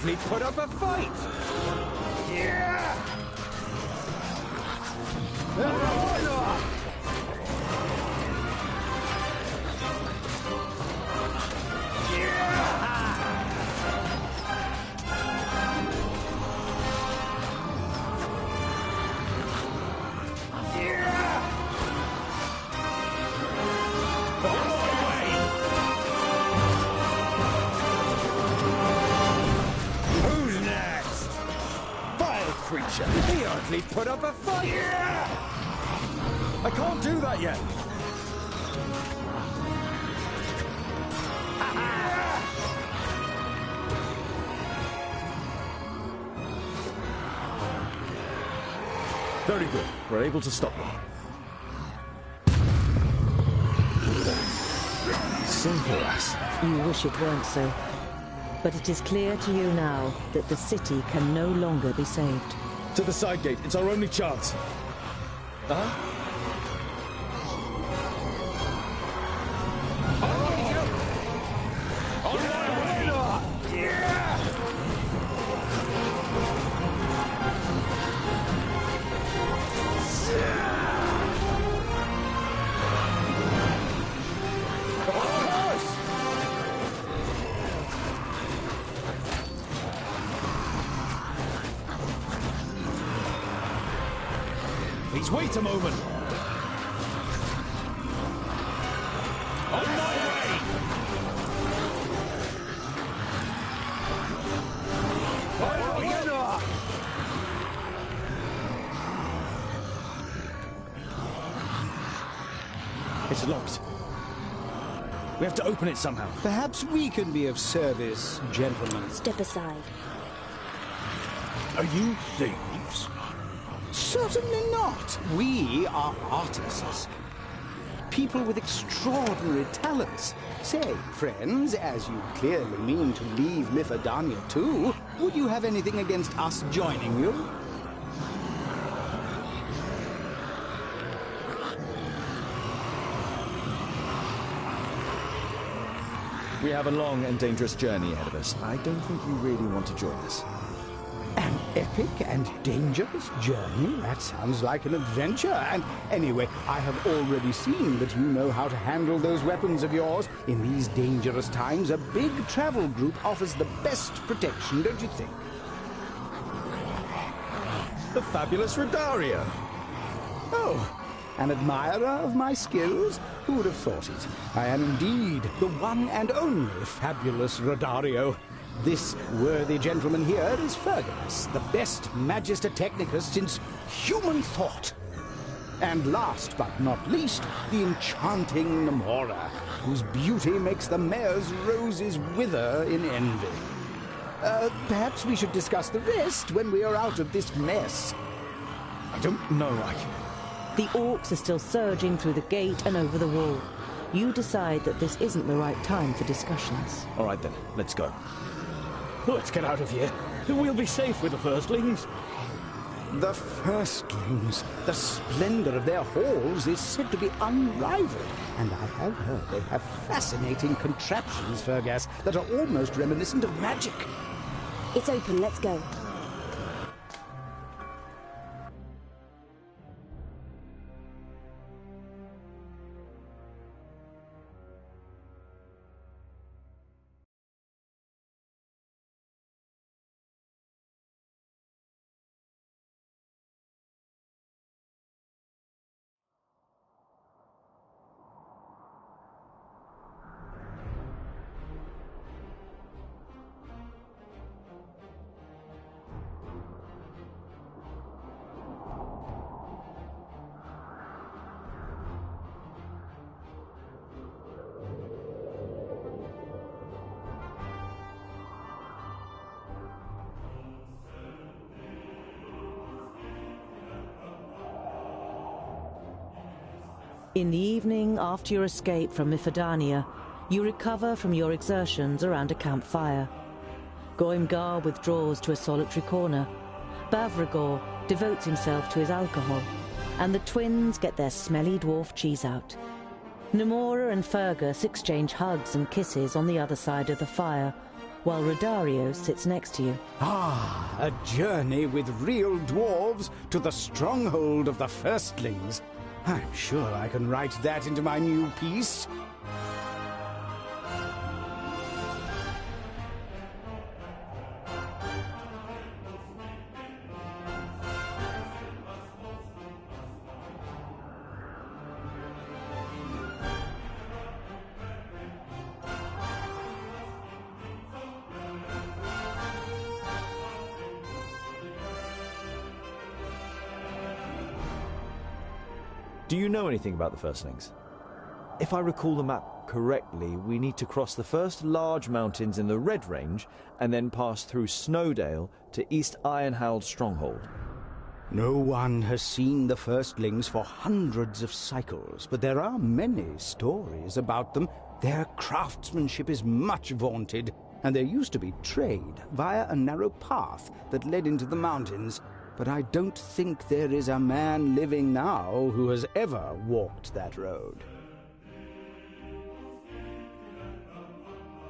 hardly put up a fight! Yeah! Who's next? Vile creature! He hardly put up a fight! I can't do that yet! Very good. We're able to stop them. Simple as. You wish it weren't so. But it is clear to you now that the city can no longer be saved. To the side gate. It's our only chance. Please wait a moment. On my way! It's locked. We have to open it somehow. Perhaps we can be of service, gentlemen. Step aside. Are you thieves? Certainly not. We are artists. People with extraordinary talents. Say, friends, as you clearly mean to leave Mifadania too, would you have anything against us joining you? We have a long and dangerous journey ahead of us. I don't think you really want to join us. An epic and dangerous journey? That sounds like an adventure. And anyway, I have already seen that you know how to handle those weapons of yours. In these dangerous times, a big travel group offers the best protection, don't you think? The fabulous Rodario. Oh, an admirer of my skills? Who would have thought it? I am indeed the one and only fabulous Rodario. This worthy gentleman here is Fergus, the best Magister Technicus since human thought. And last but not least, the enchanting Namora, whose beauty makes the mayor's roses wither in envy. Perhaps we should discuss the rest when we are out of this mess. I don't know, The orcs are still surging through the gate and over the wall. You decide that this isn't the right time for discussions. All right then, let's go. Let's get out of here. We'll be safe with the firstlings. The firstlings. The splendor of their halls is said to be unrivaled. And I have heard they have fascinating contraptions, Fergus, that are almost reminiscent of magic. It's open, let's go. In the evening, after your escape from Mifadania, you recover from your exertions around a campfire. Goimgar withdraws to a solitary corner. Bavragor devotes himself to his alcohol, and the twins get their smelly dwarf cheese out. Namora and Fergus exchange hugs and kisses on the other side of the fire, while Rodario sits next to you. Ah, a journey with real dwarves to the stronghold of the firstlings. I'm sure I can write that into my new piece. Do you know anything about the firstlings? If I recall the map correctly, we need to cross the first large mountains in the Red Range and then pass through Snowdale to East Ironhald Stronghold. No one has seen the firstlings for hundreds of cycles, but there are many stories about them. Their craftsmanship is much vaunted, and there used to be trade via a narrow path that led into the mountains. But I don't think there is a man living now who has ever walked that road.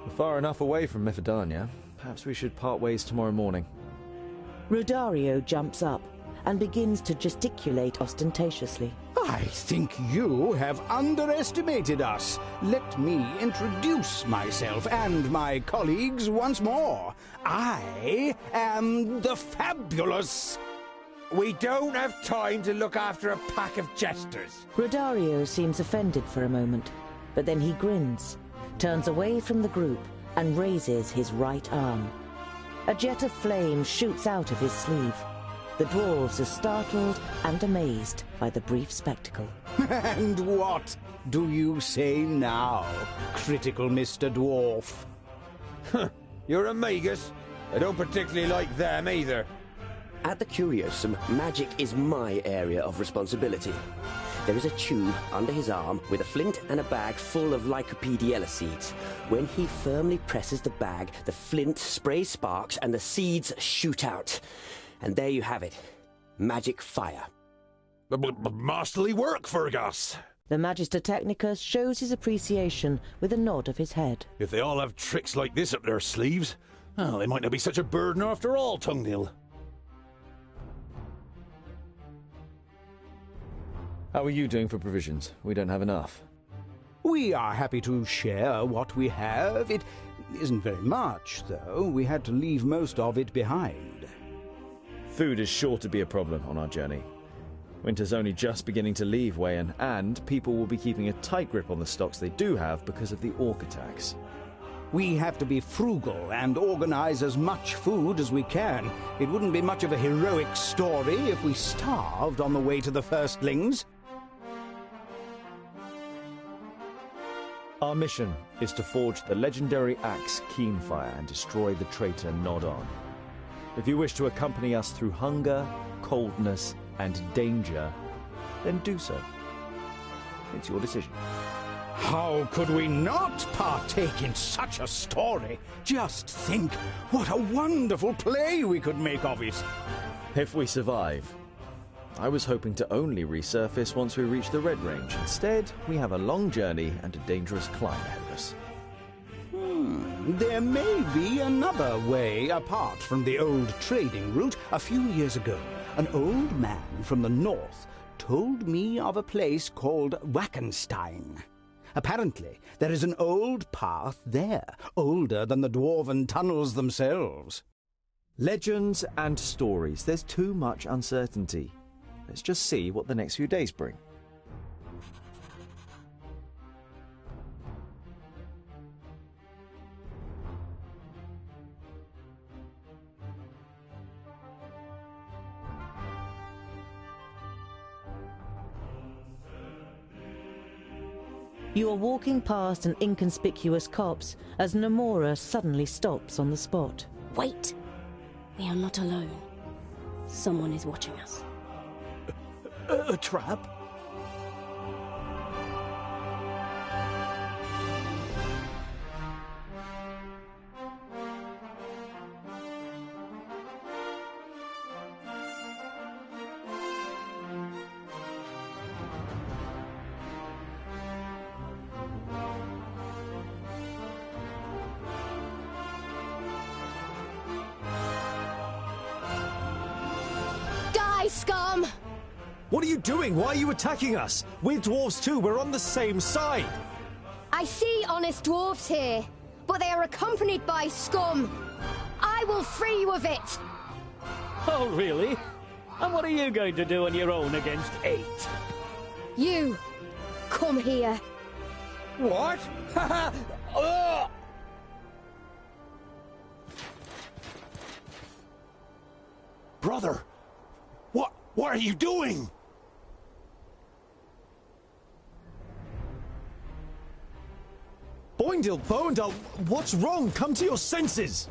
We're far enough away from Mifidania. Perhaps we should part ways tomorrow morning. Rodario jumps up and begins to gesticulate ostentatiously. I think you have underestimated us. Let me introduce myself and my colleagues once more. I am the Fabulous. We don't have time to look after a pack of jesters. Rodario seems offended for a moment, but then he grins, turns away from the group, and raises his right arm. A jet of flame shoots out of his sleeve. The dwarves are startled and amazed by the brief spectacle. And what do you say now, critical Mr. Dwarf? You're a magus. I don't particularly like them either. At the Curiosum, magic is my area of responsibility. There is a tube under his arm with a flint and a bag full of Lycopediella seeds. When he firmly presses the bag, the flint sprays sparks and the seeds shoot out. And there you have it. Magic fire. Masterly work, Fergus. The Magister Technicus shows his appreciation with a nod of his head. If they all have tricks like this up their sleeves, well, they might not be such a burden after all, Tungdil. How are you doing for provisions? We don't have enough. We are happy to share what we have. It isn't very much, though. We had to leave most of it behind. Food is sure to be a problem on our journey. Winter's only just beginning to leave Wayan, and people will be keeping a tight grip on the stocks they do have because of the orc attacks. We have to be frugal and organize as much food as we can. It wouldn't be much of a heroic story if we starved on the way to the firstlings. Our mission is to forge the legendary axe Keenfire and destroy the traitor Nodon. If you wish to accompany us through hunger, coldness, and danger, then do so. It's your decision. How could we not partake in such a story? Just think what a wonderful play we could make of it. If we survive. I was hoping to only resurface once we reach the Red Range. Instead, we have a long journey and a dangerous climb ahead of us. There may be another way apart from the old trading route. A few years ago, an old man from the north told me of a place called Wackenstein. Apparently, there is an old path there, older than the dwarven tunnels themselves. Legends and stories. There's too much uncertainty. Let's just see what the next few days bring. You are walking past an inconspicuous copse as Namora suddenly stops on the spot. Wait! We are not alone. Someone is watching us. A trap? What are you doing? Why are you attacking us? We're dwarves too. We're on the same side. I see honest dwarves here, but they are accompanied by scum. I will free you of it. Oh, really? And what are you going to do on your own against 8? You, come here. What? Ugh! Brother, what are you doing? Boindale, what's wrong? Come to your senses.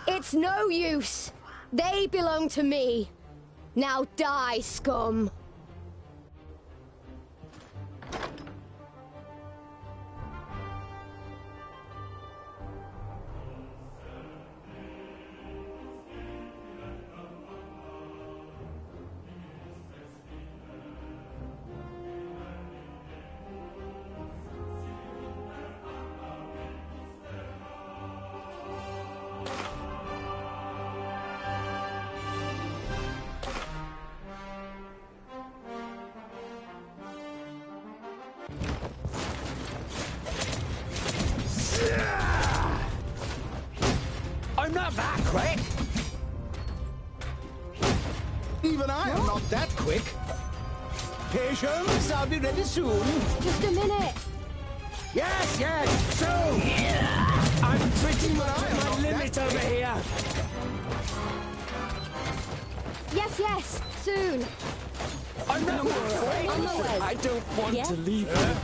It's no use. They belong to me. Now die, scum. I'm not that quick. Even I am not that quick. Patience, I'll be ready soon. Just a minute. Yes, soon. I'm pretty much at my limit over here. Yes, soon. I'm not afraid. On the way. I don't want to leave you.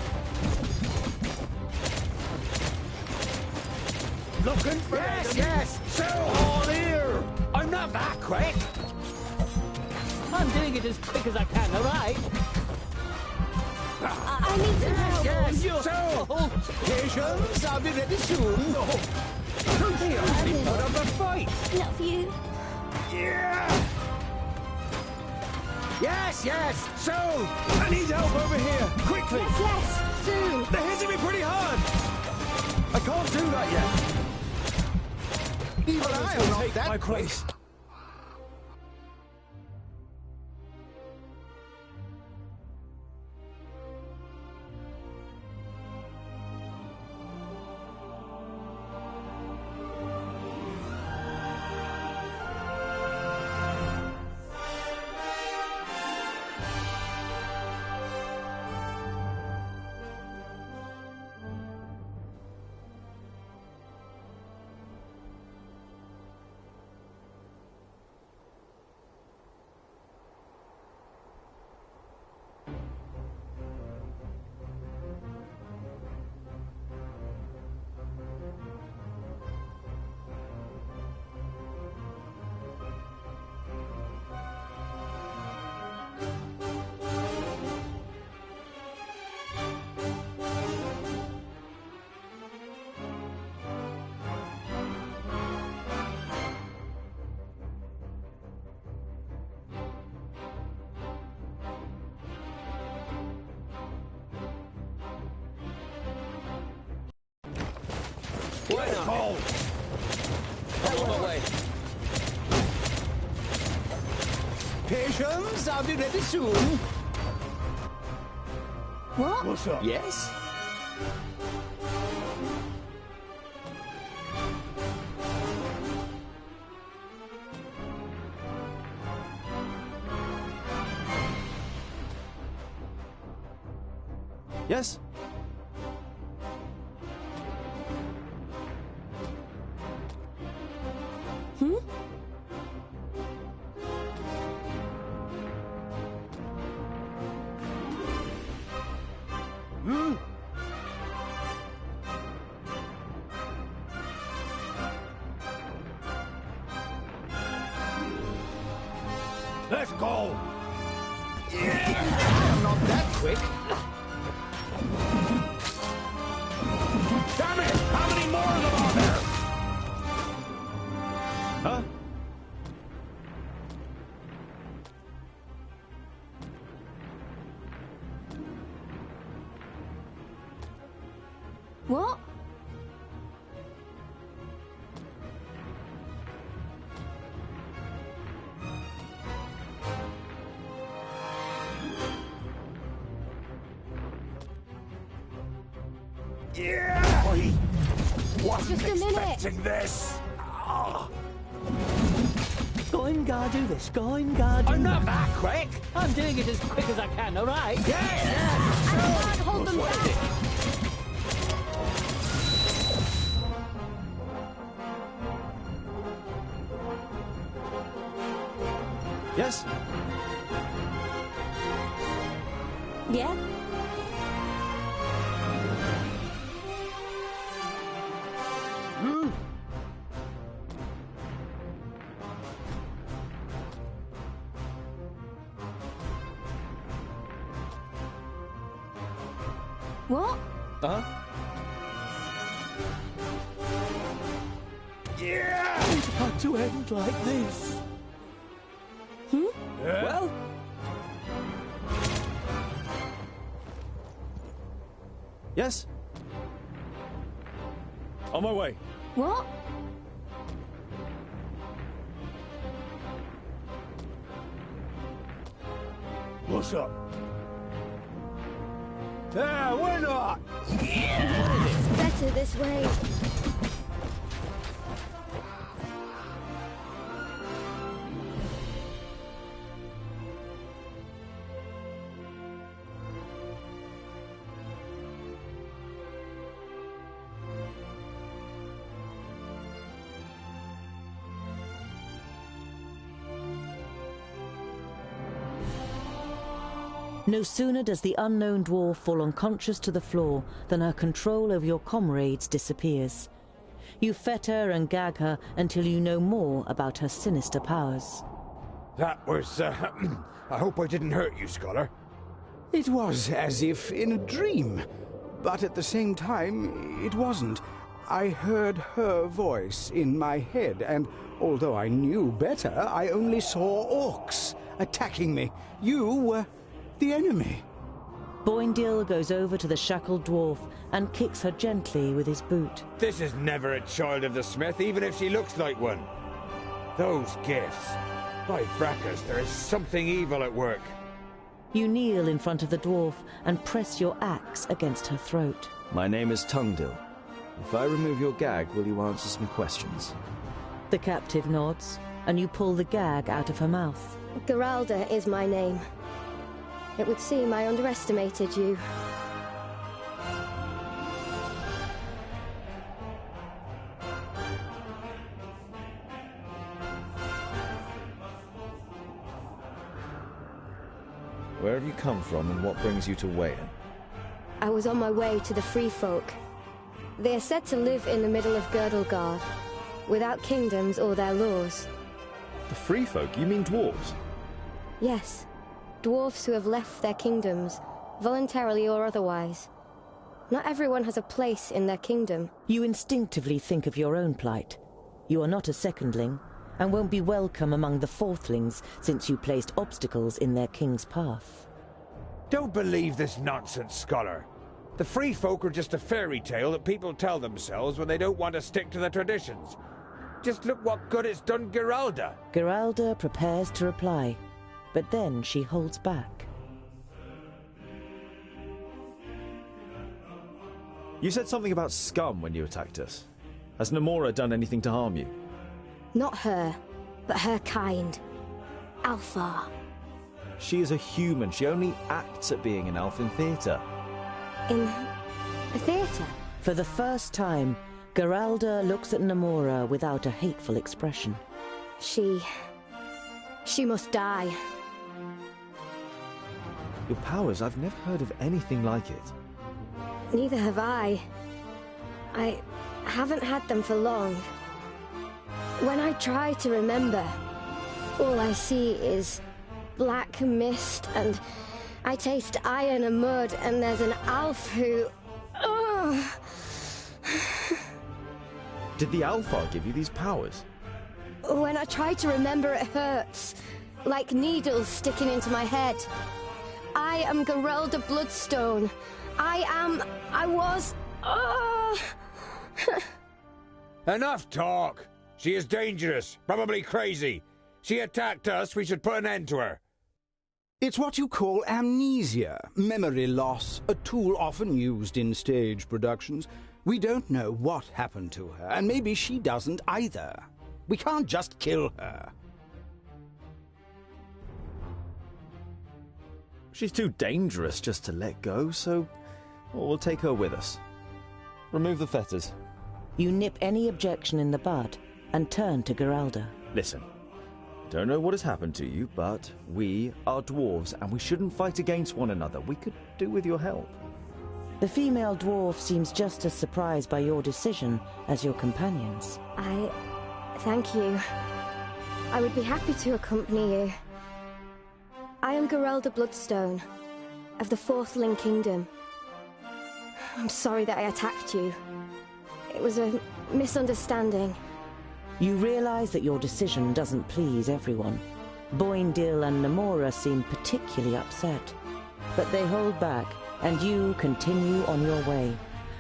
Looking for yes, so all here. I'm not that quick. I'm doing it as quick as I can, all right? I need some help. Yes, so. Patience, I'll be ready soon. He only put up a fight. Love you. Yeah. Yes, so. I need help over here, quickly. Yes, soon. They're hitting me pretty hard. I can't do that yet. Even I am not Take that my quick. place. Why not? On my way. Patience, I'll be ready soon. What? What's up? Yes? Yes? Let's go. I'm not that quick. Damn it! How many more of them are there? Huh? What? Yeah! Just Wasn't a minute. expecting this. Oh. Go in, guard, do this. Go in, guard. I'm not that quick. I'm doing it as quick as I can, all right? I can't hold them back. Yes? Yeah? What? Uh-huh. Yeah! It had to end like this. Well? Yes? On my way. What? What's up? Yeah, why not? It's better this way. No sooner does the unknown dwarf fall unconscious to the floor than her control over your comrades disappears. You fetter and gag her until you know more about her sinister powers. That was, I hope I didn't hurt you, Scholar. It was as if in a dream, but at the same time, it wasn't. I heard her voice in my head, and although I knew better, I only saw orcs attacking me. You were the enemy. Boindil goes over to the shackled dwarf and kicks her gently with his boot. This is never a child of the smith, even if she looks like one. Those gifts. By Fracas, there is something evil at work. You kneel in front of the dwarf and press your axe against her throat. My name is Tungdil. If I remove your gag, will you answer some questions? The captive nods, and you pull the gag out of her mouth. Geralda is my name. It would seem I underestimated you. Where have you come from and what brings you to Wayan? I was on my way to the Free Folk. They are said to live in the middle of Girdlegard, without kingdoms or their laws. The Free Folk? You mean dwarves? Yes, dwarfs who have left their kingdoms, voluntarily or otherwise. Not everyone has a place in their kingdom. You instinctively think of your own plight. You are not a secondling, and won't be welcome among the fourthlings since you placed obstacles in their king's path. Don't believe this nonsense, Scholar. The Free Folk are just a fairy tale that people tell themselves when they don't want to stick to the traditions. Just look what good it's done Geralda. Geralda prepares to reply, but then she holds back. You said something about scum when you attacked us. Has Namora done anything to harm you? Not her, but her kind. Alpha. She is a human. She only acts at being an elf in theatre. In a theatre? For the first time, Geralda looks at Namora without a hateful expression. She must die. Your powers, I've never heard of anything like it. Neither have I. I haven't had them for long. When I try to remember, all I see is black mist, and I taste iron and mud, and there's an elf who... Did the Alpha give you these powers? When I try to remember, it hurts. Like needles sticking into my head. I am Geralda Bloodstone. I was... Enough talk! She is dangerous, probably crazy. She attacked us, we should put an end to her. It's what you call amnesia, memory loss, a tool often used in stage productions. We don't know what happened to her, and maybe she doesn't either. We can't just kill her. She's too dangerous just to let go, so we'll take her with us. Remove the fetters. You nip any objection in the bud and turn to Geralda. Listen, I don't know what has happened to you, but we are dwarves and we shouldn't fight against one another. We could do with your help. The female dwarf seems just as surprised by your decision as your companions. Thank you. I would be happy to accompany you. I am Geralda Bloodstone, of the Fourthling Kingdom. I'm sorry that I attacked you. It was a misunderstanding. You realize that your decision doesn't please everyone. Boindil and Namora seem particularly upset. But they hold back, and you continue on your way,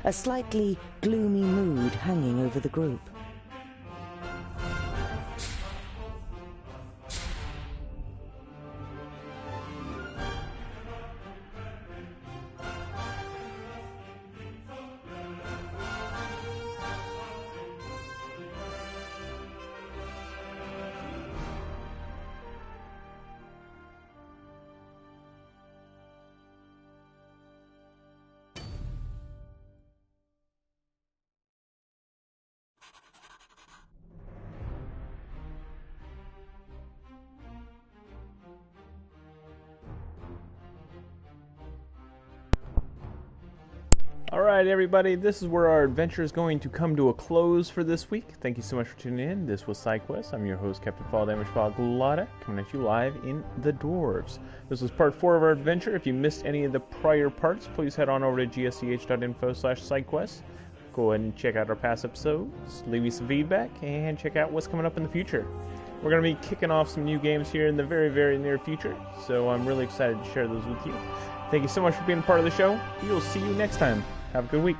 a slightly gloomy mood hanging over the group. Alright everybody, this is where our adventure is going to come to a close for this week. Thank you so much for tuning in. This was SideQuest. I'm your host, Captain Fall Damage Glotta, coming at you live in the Dwarves. This was part 4 of our adventure. If you missed any of the prior parts, please head on over to gsch.info/SideQuest. Go ahead and check out our past episodes, leave me some feedback, and check out what's coming up in the future. We're going to be kicking off some new games here in the very, very near future, so I'm really excited to share those with you. Thank you so much for being a part of the show. We will see you next time. Have a good week.